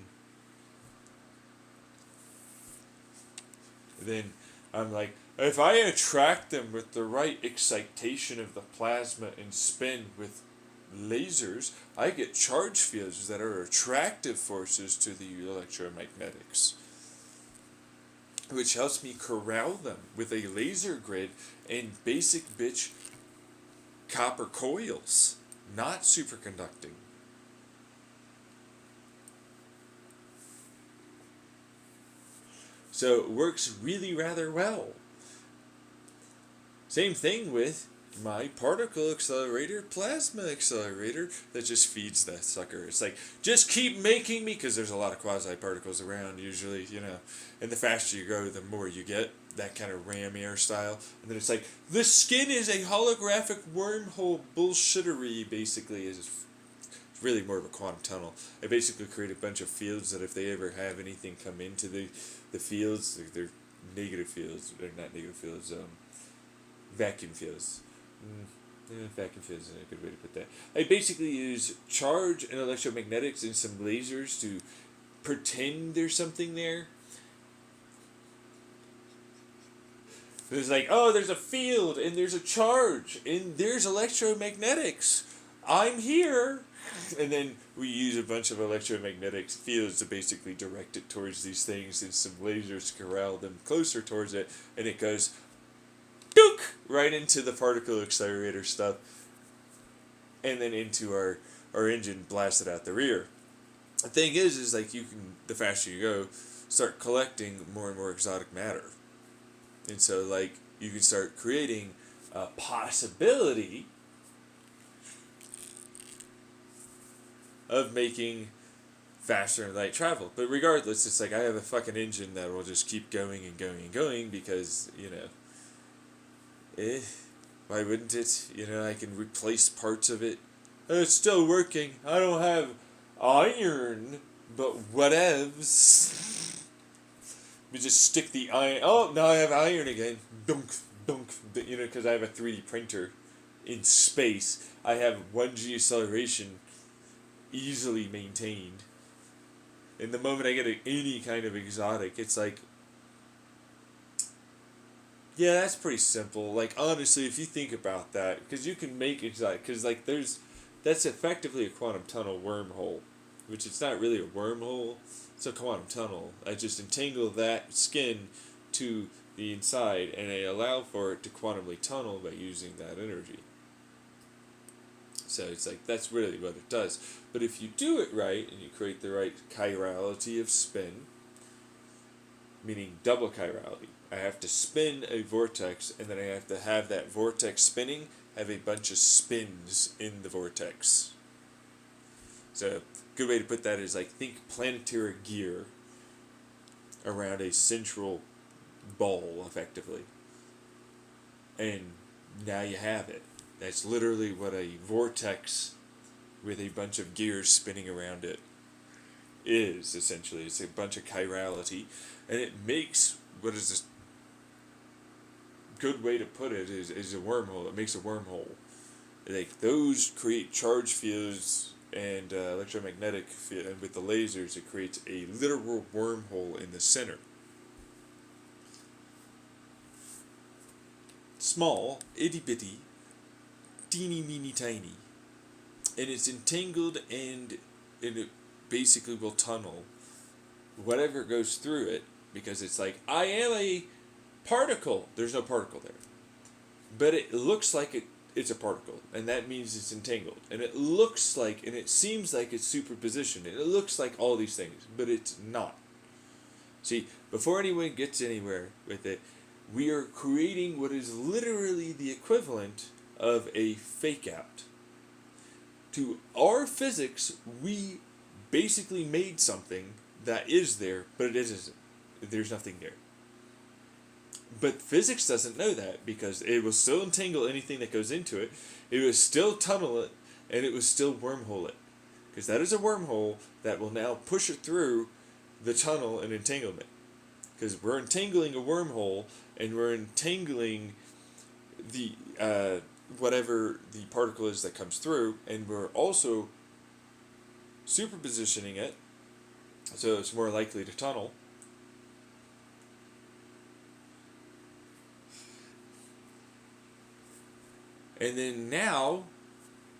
Speaker 1: Then I'm like, if I attract them with the right excitation of the plasma and spin with lasers, I get charge fields that are attractive forces to the electromagnetics, which helps me corral them with a laser grid and basic bitch copper coils, not superconducting. So it works really rather well. Same thing with my particle accelerator, plasma accelerator, that just feeds that sucker. It's like, just keep making me, because there's a lot of quasi-particles around usually, and the faster you go, the more you get, that kind of ram air style. And then it's like, the skin is a holographic wormhole bullshittery, basically. It's really more of a quantum tunnel. I basically create a bunch of fields that if they ever have anything come into the fields, they're negative fields, they're not negative fields, vacuum fields. Vacuum fields is a good way to put that. I basically use charge and electromagnetics and some lasers to pretend there's something there. There's like, oh, there's a field and there's a charge and there's electromagnetics. I'm here. And then we use a bunch of electromagnetic fields to basically direct it towards these things and some lasers corral them closer towards it, and it goes dook right into the particle accelerator stuff and then into our engine blasted out the rear. The thing is like you can, the faster you go, start collecting more and more exotic matter. And so like you can start creating a possibility of making faster and light travel. But regardless, it's like I have a fucking engine that will just keep going and going and going because, why wouldn't it? I can replace parts of it. It's still working. I don't have iron, but whatevs. We just stick the iron. Oh, now I have iron again. Dunk, dunk. Because I have a 3D printer in space. I have 1G acceleration easily maintained. And the moment I get any kind of exotic, it's like, yeah, that's pretty simple. Like, honestly, if you think about that, because you can make exotic, because, like, that's effectively a quantum tunnel wormhole, which it's not really a wormhole, it's a quantum tunnel. I just entangle that skin to the inside, and I allow for it to quantumly tunnel by using that energy. So it's like, that's really what it does. But if you do it right, and you create the right chirality of spin, meaning double chirality, I have to spin a vortex, and then I have to have that vortex spinning have a bunch of spins in the vortex. So a good way to put that is like, think planetary gear around a central ball, effectively. And now you have it. That's literally what a vortex with a bunch of gears spinning around it is, essentially. It's a bunch of chirality. And it makes, what is this good way to put it, is a wormhole. It makes a wormhole. Like, those create charge fields and electromagnetic field, and with the lasers it creates a literal wormhole in the center. Small, itty bitty, teeny meeny tiny, and it's entangled, and it basically will tunnel whatever goes through it because it's like, I am a particle. There's no particle there. But it looks like it's a particle, and that means it's entangled. And it looks like, and it seems like it's superposition, and it looks like all these things, but it's not. See, before anyone gets anywhere with it, we are creating what is literally the equivalent of a fake out. To our physics, we basically made something that is there, but it isn't. There's nothing there. But physics doesn't know that, because it will still entangle anything that goes into it, it will still tunnel it, and it will still wormhole it. Because that is a wormhole that will now push it through the tunnel and entanglement. Because we're entangling a wormhole, and we're entangling the whatever the particle is that comes through, and we're also superpositioning it so it's more likely to tunnel. And then now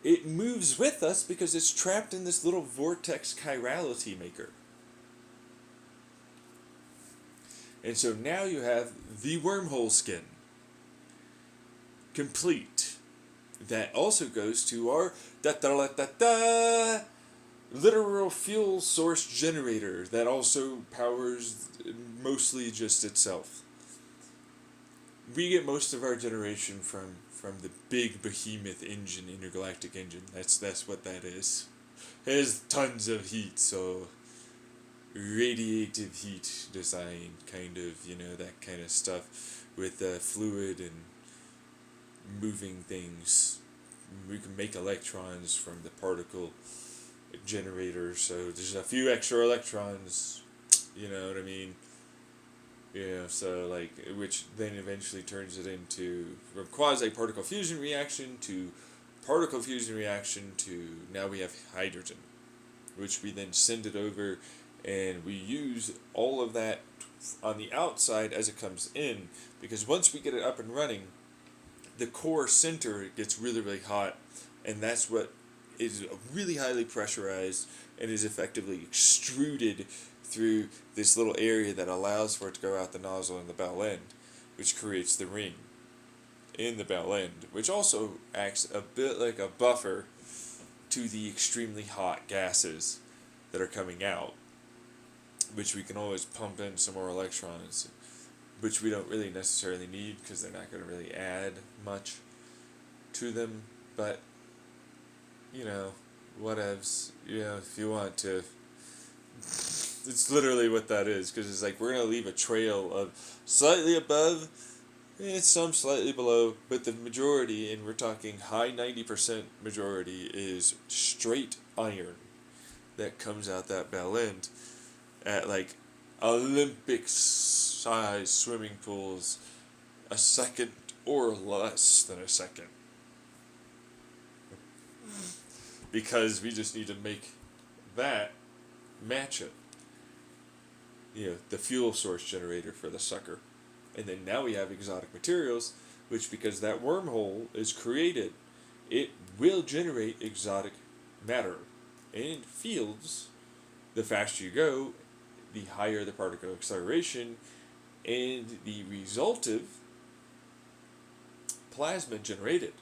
Speaker 1: it moves with us because it's trapped in this little vortex chirality maker. And so now you have the wormhole skin complete. That also goes to our literal fuel source generator that also powers mostly just itself. We get most of our generation from the big behemoth engine, intergalactic engine. That's what that is. It has tons of heat, so radiative heat design, kind of, that kind of stuff with fluid and moving things. We can make electrons from the particle generator, so there's a few extra electrons, you know what I mean? Yeah, so which then eventually turns it into from quasi-particle fusion reaction to particle fusion reaction to now we have hydrogen, which we then send it over, and we use all of that on the outside as it comes in, because once we get it up and running, the core center gets really, really hot, and that's what is really highly pressurized and is effectively extruded through this little area that allows for it to go out the nozzle in the bow end, which creates the ring in the bow end, which also acts a bit like a buffer to the extremely hot gases that are coming out, which we can always pump in some more electrons, which we don't really necessarily need because they're not going to really add much to them, but whatevs, if you want to. It's literally what that is, because it's like we're going to leave a trail of slightly above, some slightly below, but the majority, and we're talking high 90% majority, is straight iron that comes out that bell end at Olympic size swimming pools a second or less than a second. Because we just need to make that match it. The fuel source generator for the sucker. And then now we have exotic materials, which, because that wormhole is created, it will generate exotic matter. And fields, the faster you go, the higher the particle acceleration, and the resultive plasma generated.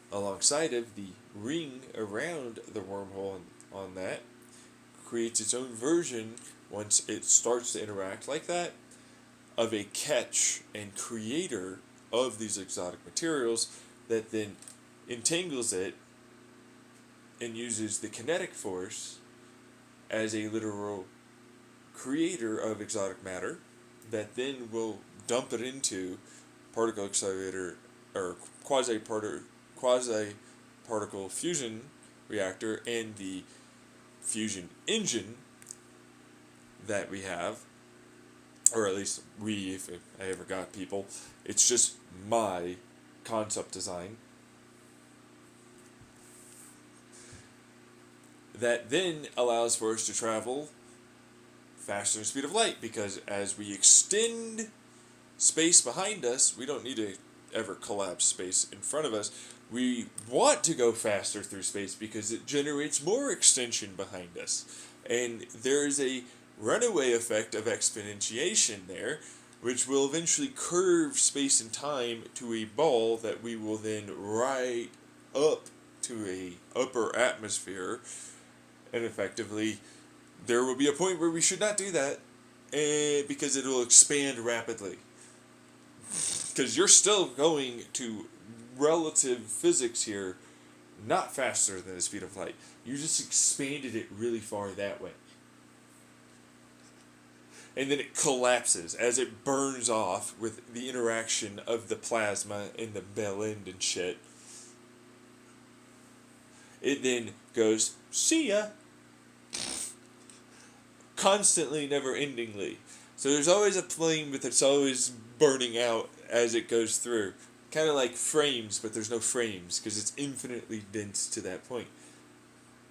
Speaker 1: Alongside of the ring around the wormhole on that creates its own version, once it starts to interact like that, of a catch and creator of these exotic materials that then entangles it and uses the kinetic force as a literal creator of exotic matter that then will dump it into particle accelerator or quasi-particle fusion reactor and the fusion engine that we have, or at least we, if I ever got people. It's just my concept design. That then allows for us to travel faster than the speed of light, because as we extend space behind us, we don't need to ever collapse space in front of us. We want to go faster through space because it generates more extension behind us. And there is a runaway effect of exponentiation there, which will eventually curve space and time to a ball that we will then ride up to a upper atmosphere, and effectively there will be a point where we should not do that, because it will expand rapidly. Because you're still going to relative physics here, not faster than the speed of light. You just expanded it really far that way. And then it collapses as it burns off with the interaction of the plasma and the bell end and shit. It then goes, see ya. Constantly, never-endingly. So there's always a flame, but it's always burning out as it goes through. Kind of like frames, but there's no frames, because it's infinitely dense to that point.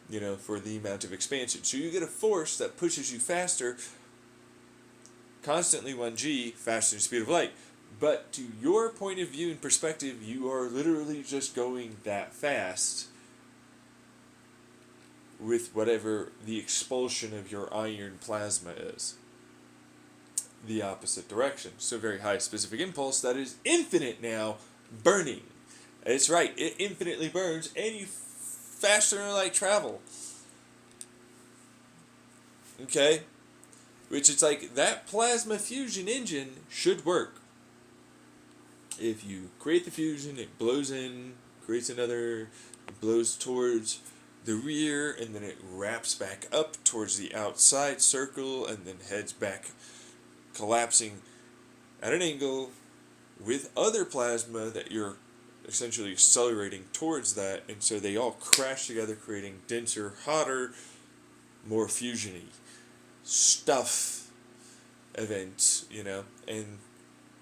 Speaker 1: You know, for the amount of expansion. So you get a force that pushes you faster, constantly 1g, faster than the speed of light. But to your point of view and perspective, you are literally just going that fast with whatever the expulsion of your iron plasma is. The opposite direction. So very high specific impulse that is infinite now, burning. It's right, it infinitely burns, and you faster than light travel. Okay? Which it's like, that plasma fusion engine should work. If you create the fusion, it blows in, creates another, it blows towards the rear, and then it wraps back up towards the outside circle, and then heads back, collapsing at an angle with other plasma that you're essentially accelerating towards that, and so they all crash together, creating denser, hotter, more fusiony stuff events, you know, and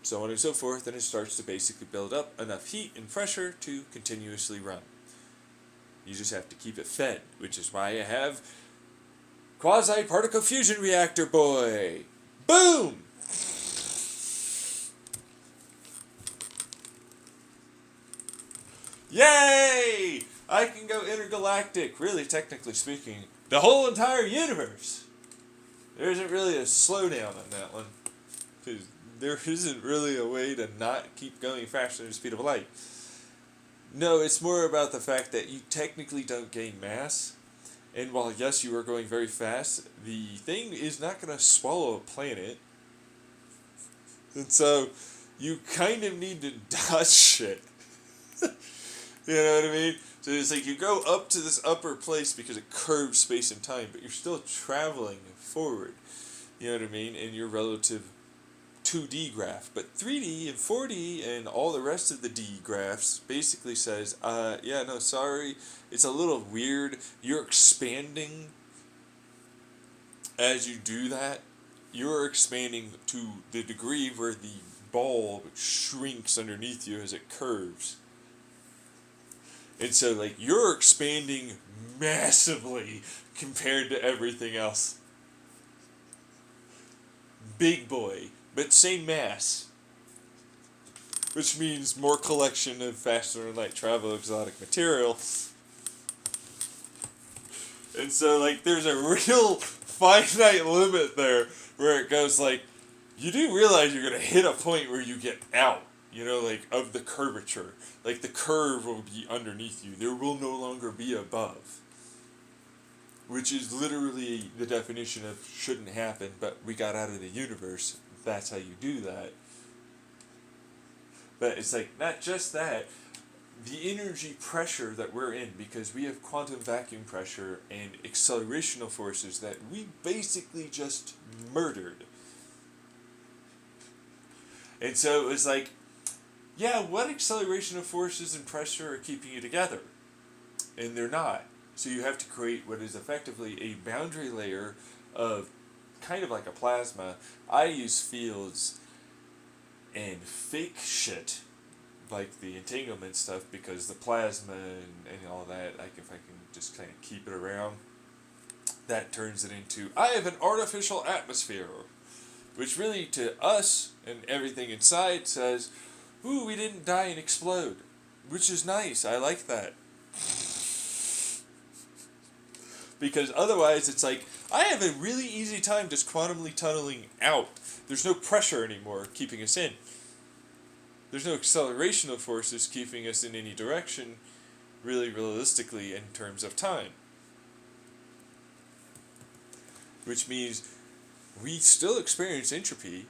Speaker 1: so on and so forth, and it starts to basically build up enough heat and pressure to continuously run. You just have to keep it fed, which is why I have quasi-particle fusion reactor boy. Boom! Yay! I can go intergalactic, really, technically speaking, the whole entire universe. There isn't really a slowdown on that one, because there isn't really a way to not keep going faster than the speed of light. No, it's more about the fact that you technically don't gain mass, and while yes, you are going very fast, the thing is not going to swallow a planet, and so you kind of need to dodge shit. You know what I mean? So it's like you go up to this upper place because it curves space and time, but you're still traveling forward. You know what I mean? In your relative 2D graph. But 3D and 4D and all the rest of the D graphs basically says, yeah, no, sorry, it's a little weird. You're expanding as you do that. You're expanding to the degree where the ball shrinks underneath you as it curves. And so, like, you're expanding massively compared to everything else. Big boy, but same mass. Which means more collection of faster than light travel exotic material. And so, like, there's a real finite limit there where it goes, like, you do realize you're going to hit a point where you get out. You know, like, of the curvature. Like, the curve will be underneath you. There will no longer be above. Which is literally the definition of shouldn't happen, but we got out of the universe. That's how you do that. But it's like, not just that. The energy pressure that we're in, because we have quantum vacuum pressure and accelerational forces that we basically just murdered. And so it was like, yeah, what accelerational forces and pressure are keeping you together? And they're not. So you have to create what is effectively a boundary layer of kind of like a plasma. I use fields and fake shit, like the entanglement stuff, because the plasma and all that, like if I can just kind of keep it around, that turns it into, I have an artificial atmosphere, which really to us and everything inside says, ooh, we didn't die and explode, which is nice. I like that. Because otherwise it's like, I have a really easy time just quantumly tunneling out. There's no pressure anymore keeping us in. There's no accelerational forces keeping us in any direction, really realistically in terms of time. Which means we still experience entropy,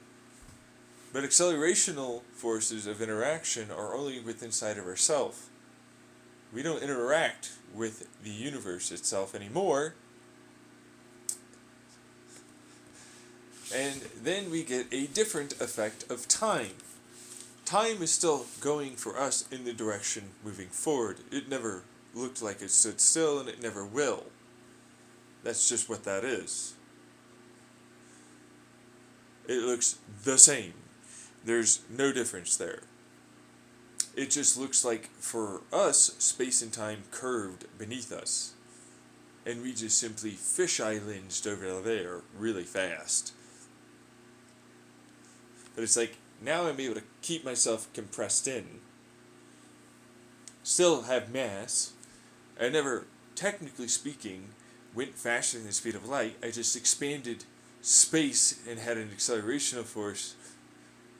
Speaker 1: but accelerational forces of interaction are only within inside of ourselves. We don't interact with the universe itself anymore. And then we get a different effect of time. Time is still going for us in the direction moving forward. It never looked like it stood still, and it never will. That's just what that is. It looks the same. There's no difference there. It just looks like, for us, space and time curved beneath us. And we just simply fish islanded over there really fast. But it's like, now I'm able to keep myself compressed in. Still have mass. I never, technically speaking, went faster than the speed of light. I just expanded space and had an accelerational force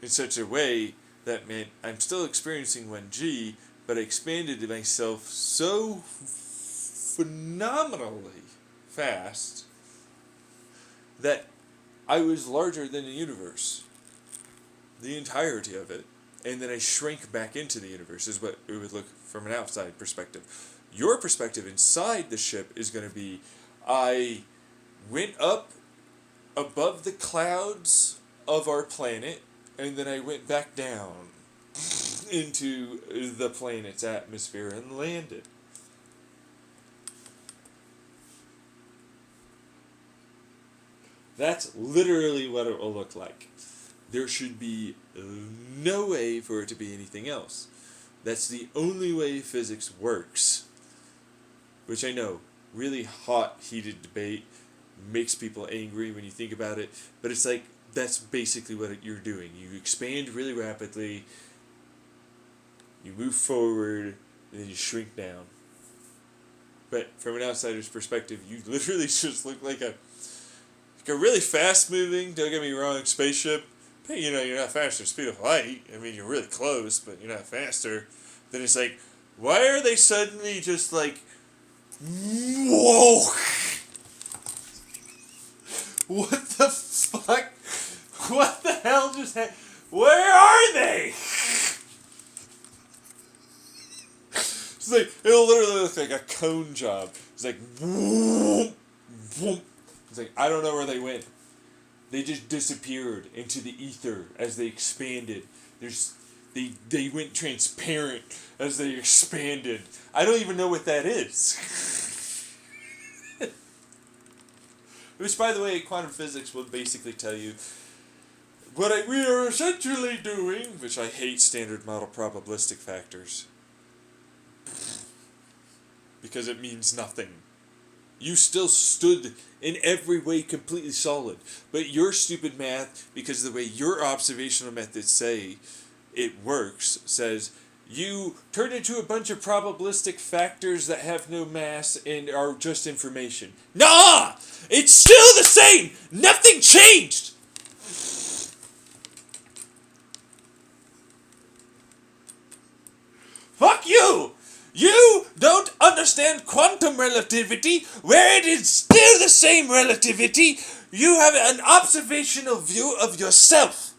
Speaker 1: in such a way that meant I'm still experiencing 1G, but I expanded myself so phenomenally fast that I was larger than the universe. The entirety of it. And then I shrank back into the universe, is what it would look from an outside perspective. Your perspective inside the ship is going to be, I went up above the clouds of our planet, and then I went back down into the planet's atmosphere and landed. That's literally what it will look like. There should be no way for it to be anything else. That's the only way physics works. Which I know, really hot, heated debate, makes people angry when you think about it, but it's like, that's basically what you're doing. You expand really rapidly, you move forward, and then you shrink down. But from an outsider's perspective, you literally just look like a really fast-moving, don't get me wrong, spaceship. But, you know, you're not faster than the speed of light. I mean, you're really close, but you're not faster. Then it's like, why are they suddenly just like, whoa! What the fuck? What the hell just happened? Where are they? It's like, it'll literally look like a cone job. It's like, whoop, whoop. It's like, I don't know where they went. They just disappeared into the ether as they expanded. They went transparent as they expanded. I don't even know what that is. Which, by the way, quantum physics will basically tell you what we are essentially doing, which I hate standard model probabilistic factors. Because it means nothing. You still stood in every way completely solid. But your stupid math, because of the way your observational methods say it works, says you turn into a bunch of probabilistic factors that have no mass and are just information. Nah! It's still the same! Nothing changed! Fuck you! You don't understand quantum relativity, where it is still the same relativity. You have an observational view of yourself.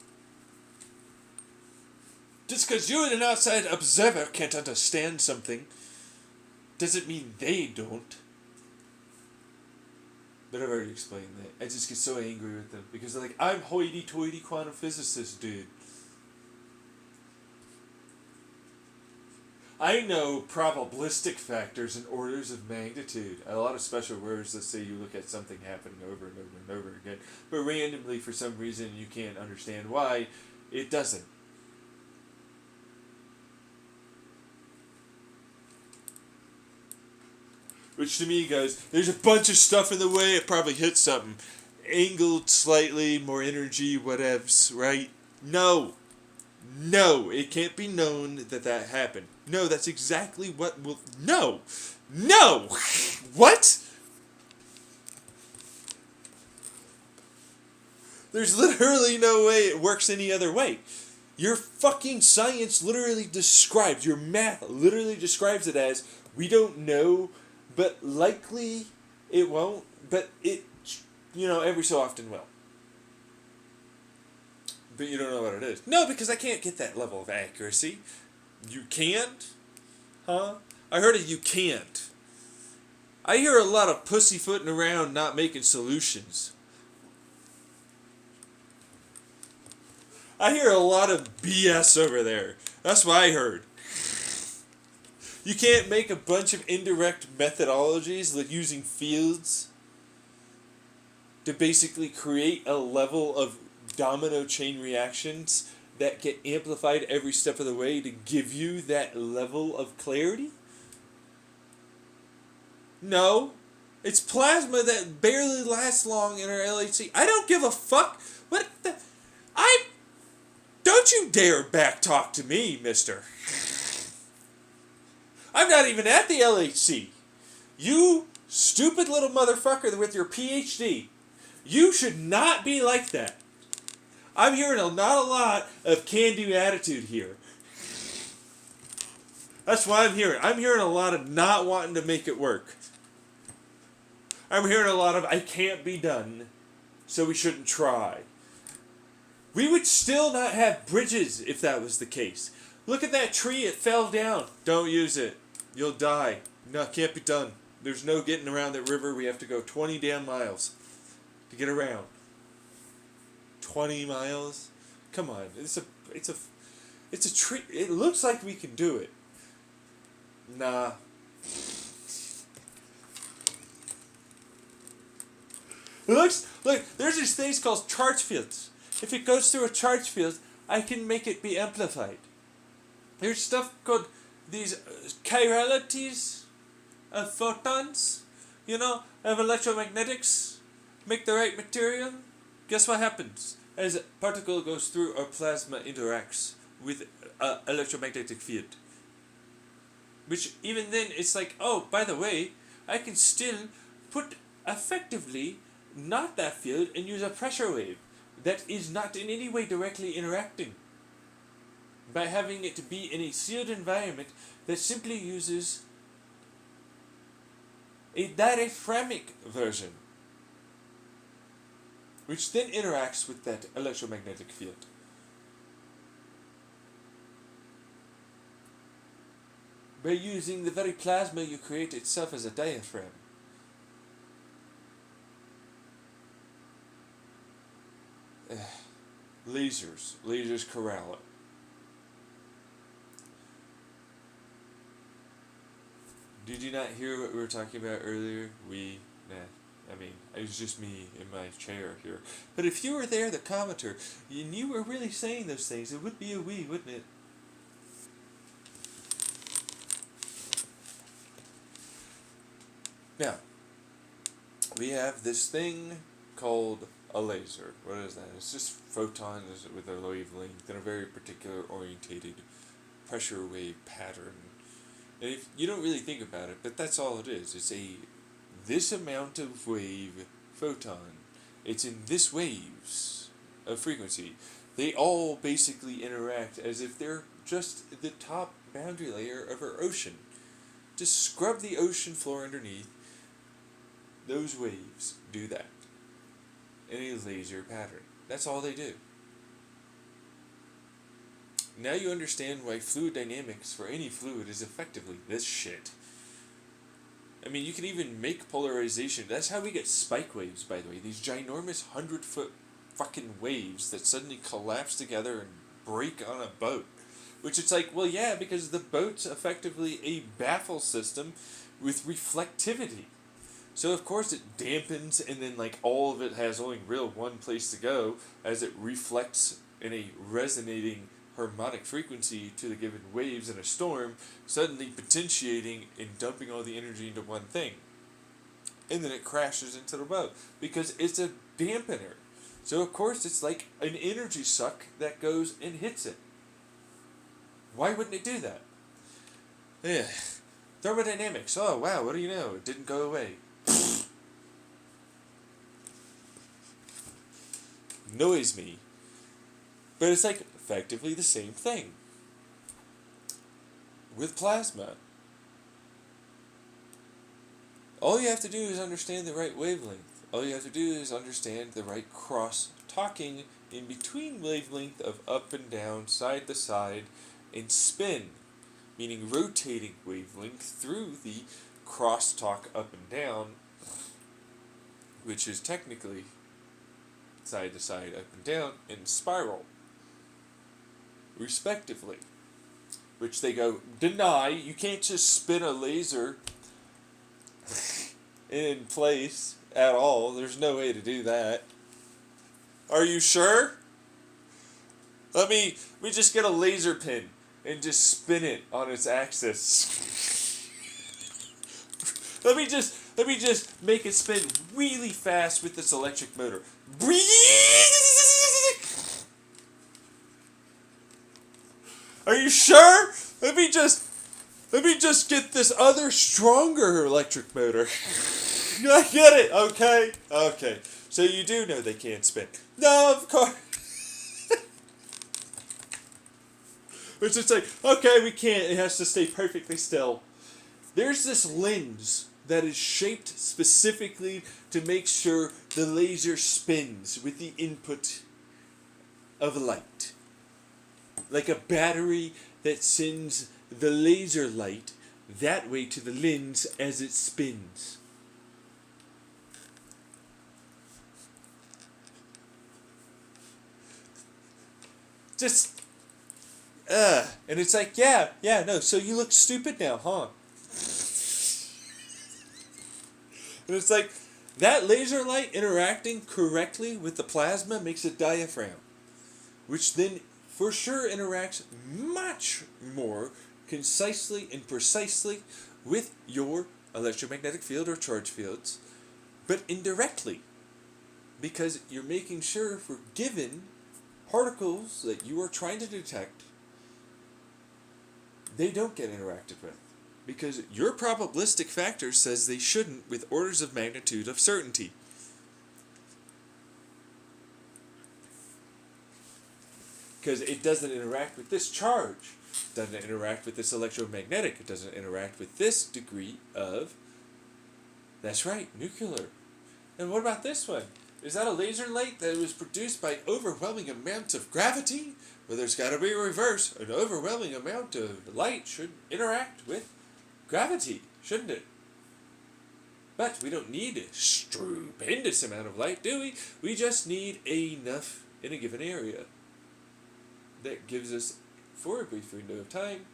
Speaker 1: Just because you, an outside observer, can't understand something, doesn't mean they don't. But I've already explained that. I just get so angry with them, because they're like, I'm hoity-toity quantum physicist, dude. I know probabilistic factors and orders of magnitude. A lot of special words that say you look at something happening over and over and over again, but randomly, for some reason, you can't understand why, it doesn't. Which to me goes, there's a bunch of stuff in the way, it probably hit something. Angled slightly, more energy, whatevs, right? No, it can't be known that happened. No, that's exactly what will... No! What? There's literally no way it works any other way. Your fucking science literally describes, your math literally describes it as, we don't know, but likely it won't, but it, every so often will. But you don't know what it is. No, because I can't get that level of accuracy. You can't? Huh? I heard you can't. I hear a lot of pussyfooting around not making solutions. I hear a lot of BS over there. That's what I heard. You can't make a bunch of indirect methodologies like using fields to basically create a level of domino chain reactions that get amplified every step of the way to give you that level of clarity? No. It's plasma that barely lasts long in our LHC. I don't give a fuck. What the... Don't you dare backtalk to me, mister. I'm not even at the LHC. You stupid little motherfucker with your PhD. You should not be like that. I'm hearing not a lot of can-do attitude here. That's what I'm hearing. I'm hearing a lot of not wanting to make it work. I'm hearing a lot of I can't be done, so we shouldn't try. We would still not have bridges if that was the case. Look at that tree, it fell down. Don't use it. You'll die. No, it can't be done. There's no getting around that river. We have to go 20 damn miles to get around. 20 miles? Come on. It's a tree. It looks like we can do it. Nah. Look, there's these things called charge fields. If it goes through a charge field, I can make it be amplified. There's stuff called these chiralities of photons, of electromagnetics. Make the right material. Guess what happens? As a particle goes through or plasma interacts with an electromagnetic field. Which even then, it's like, oh, by the way, I can still put effectively not that field and use a pressure wave that is not in any way directly interacting. By having it to be in a sealed environment that simply uses a diaphragmic version, which then interacts with that electromagnetic field. By using the very plasma you create itself as a diaphragm. Lasers corral it. Did you not hear what we were talking about earlier? It was just me in my chair here. But if you were there, the commenter, and you were really saying those things, it would be a we, wouldn't it? Now, we have this thing called a laser. What is that? It's just photons with a wavelength in a very particular orientated pressure wave pattern. And if you don't really think about it, but that's all it is. It's this amount of wave photon. It's in this waves of frequency. They all basically interact as if they're just the top boundary layer of our ocean. Just scrub the ocean floor underneath. Those waves do that in a laser pattern. That's all they do. Now you understand why fluid dynamics for any fluid is effectively this shit. I mean, you can even make polarization. That's how we get spike waves, by the way. These ginormous 100-foot fucking waves that suddenly collapse together and break on a boat. Which it's like, well, yeah, because the boat's effectively a baffle system with reflectivity. So of course it dampens, and then all of it has only one place to go as it reflects in a resonating harmonic frequency to the given waves in a storm, suddenly potentiating and dumping all the energy into one thing. And then it crashes into the boat because it's a dampener. So of course it's like an energy suck that goes and hits it. Why wouldn't it do that? Yeah. Thermodynamics. Oh wow, what do you know? It didn't go away. annoys me. But it's like effectively the same thing with plasma. All you have to do is understand the right wavelength. All you have to do is understand the right cross-talking in between wavelength of up and down, side to side, and spin, meaning rotating wavelength through the crosstalk up and down, which is technically side to side, up and down, and spiral, respectively. Which they go, deny, you can't just spin a laser in place at all. There's no way to do that. Are you sure? Let me just get a laser pin and just spin it on its axis. let me just make it spin really fast with this electric motor. Are you sure? Let me just get this other stronger electric motor. I get it, okay? Okay. So you do know they can't spin. No, of course. It's just like, okay, we can't. It has to stay perfectly still. There's this lens that is shaped specifically to make sure the laser spins with the input of light. Like a battery that sends the laser light that way to the lens as it spins. And it's like, no, so you look stupid now, huh? And it's like, that laser light interacting correctly with the plasma makes a diaphragm, which then for sure interacts much more concisely and precisely with your electromagnetic field or charge fields, but indirectly, because you're making sure for given particles that you are trying to detect, they don't get interacted with, because your probabilistic factor says they shouldn't with orders of magnitude of certainty. Because it doesn't interact with this charge, it doesn't interact with this electromagnetic, it doesn't interact with this degree of, that's right, nuclear. And what about this one? Is that a laser light that was produced by overwhelming amounts of gravity? Well, there's got to be a reverse. An overwhelming amount of light should interact with gravity, shouldn't it? But we don't need a stupendous amount of light, do we? We just need enough in a given area. That gives us, for a brief window of time,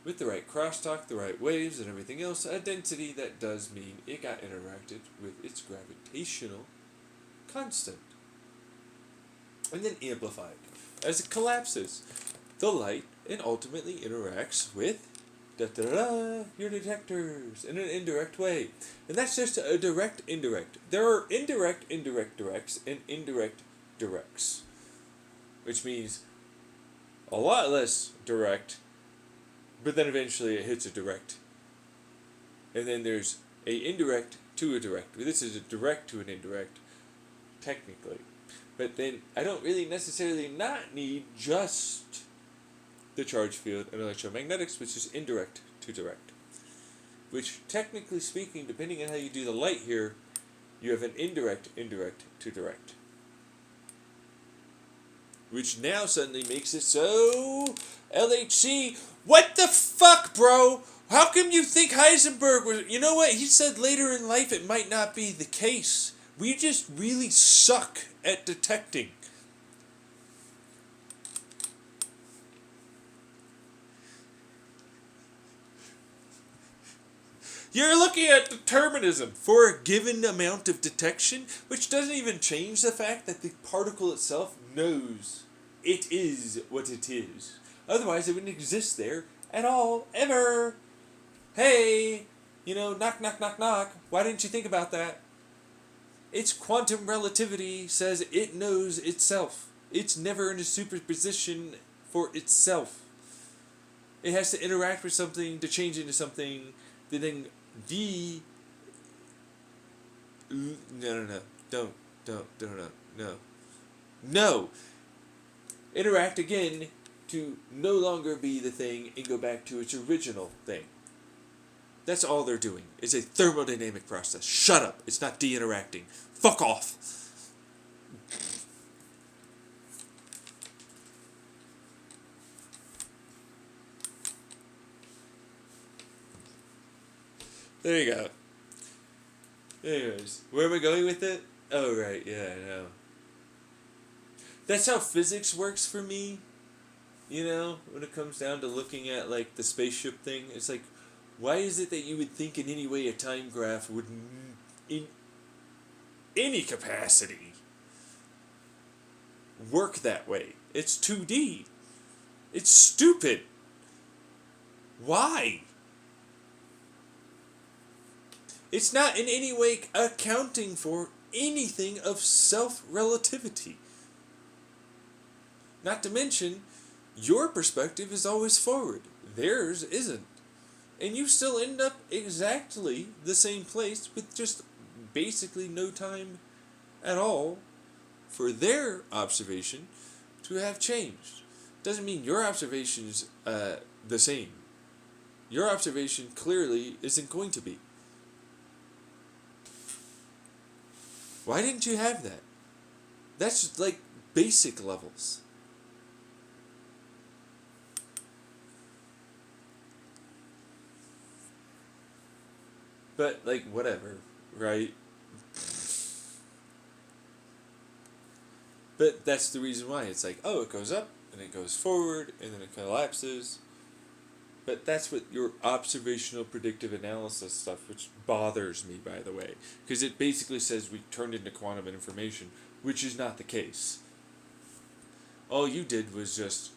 Speaker 1: with the right crosstalk, the right waves, and everything else, a density that does mean it got interacted with its gravitational constant. And then amplified. As it collapses, the light and ultimately interacts with your detectors in an indirect way. And that's just a direct indirect. There are indirect directs and indirect directs, which means a lot less direct, but then eventually it hits a direct. And then there's a indirect to a direct. This is a direct to an indirect, technically. But then I don't really necessarily not need just the charge field and electromagnetics, which is indirect to direct. Which, technically speaking, depending on how you do the light here, you have an indirect to direct. Which now suddenly makes it so LHC. What the fuck, bro? How come you think Heisenberg was... You know what? He said later in life it might not be the case. We just really suck at detecting. You're looking at determinism for a given amount of detection, which doesn't even change the fact that the particle itself knows it is what it is. Otherwise, it wouldn't exist there at all, ever. Hey, knock, knock, knock, knock. Why didn't you think about that? Its quantum relativity says it knows itself. It's never in a superposition for itself. It has to interact with something to change into something that then No. No. No! Interact again to no longer be the thing and go back to its original thing. That's all they're doing. It's a thermodynamic process. Shut up. It's not de-interacting. Fuck off. There you go. Anyways, where am I going with it? Oh, right. Yeah, I know. That's how physics works for me. You know, when it comes down to looking at, like, the spaceship thing, it's like, why is it that you would think in any way a time graph would, in any capacity, work that way? It's 2D. It's stupid. Why? It's not in any way accounting for anything of self-relativity. Not to mention, your perspective is always forward. Theirs isn't. And you still end up exactly the same place with just basically no time at all for their observation to have changed. Doesn't mean your observation's the same. Your observation clearly isn't going to be. Why didn't you have that? That's like basic levels. But, like, whatever, right? But that's the reason why. It's like, oh, it goes up, and it goes forward, and then it collapses. But that's what your observational predictive analysis stuff, which bothers me, by the way. Because it basically says we turned into quantum information, which is not the case. All you did was just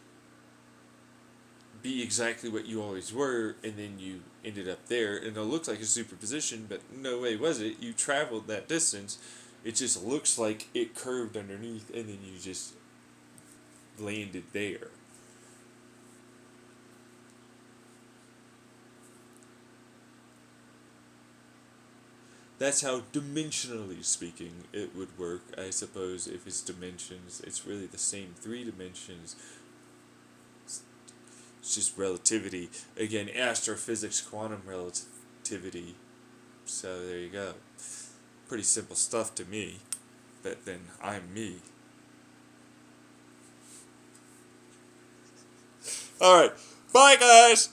Speaker 1: be exactly what you always were, and then you ended up there, and it looks like a superposition, but no way was it. You traveled that distance. It just looks like it curved underneath, and then you just landed there. That's how, dimensionally speaking, it would work. I suppose if it's dimensions, it's really the same 3 dimensions. It's just relativity. Again, astrophysics, quantum relativity. So there you go. Pretty simple stuff to me. But then I'm me. Alright. Bye, guys.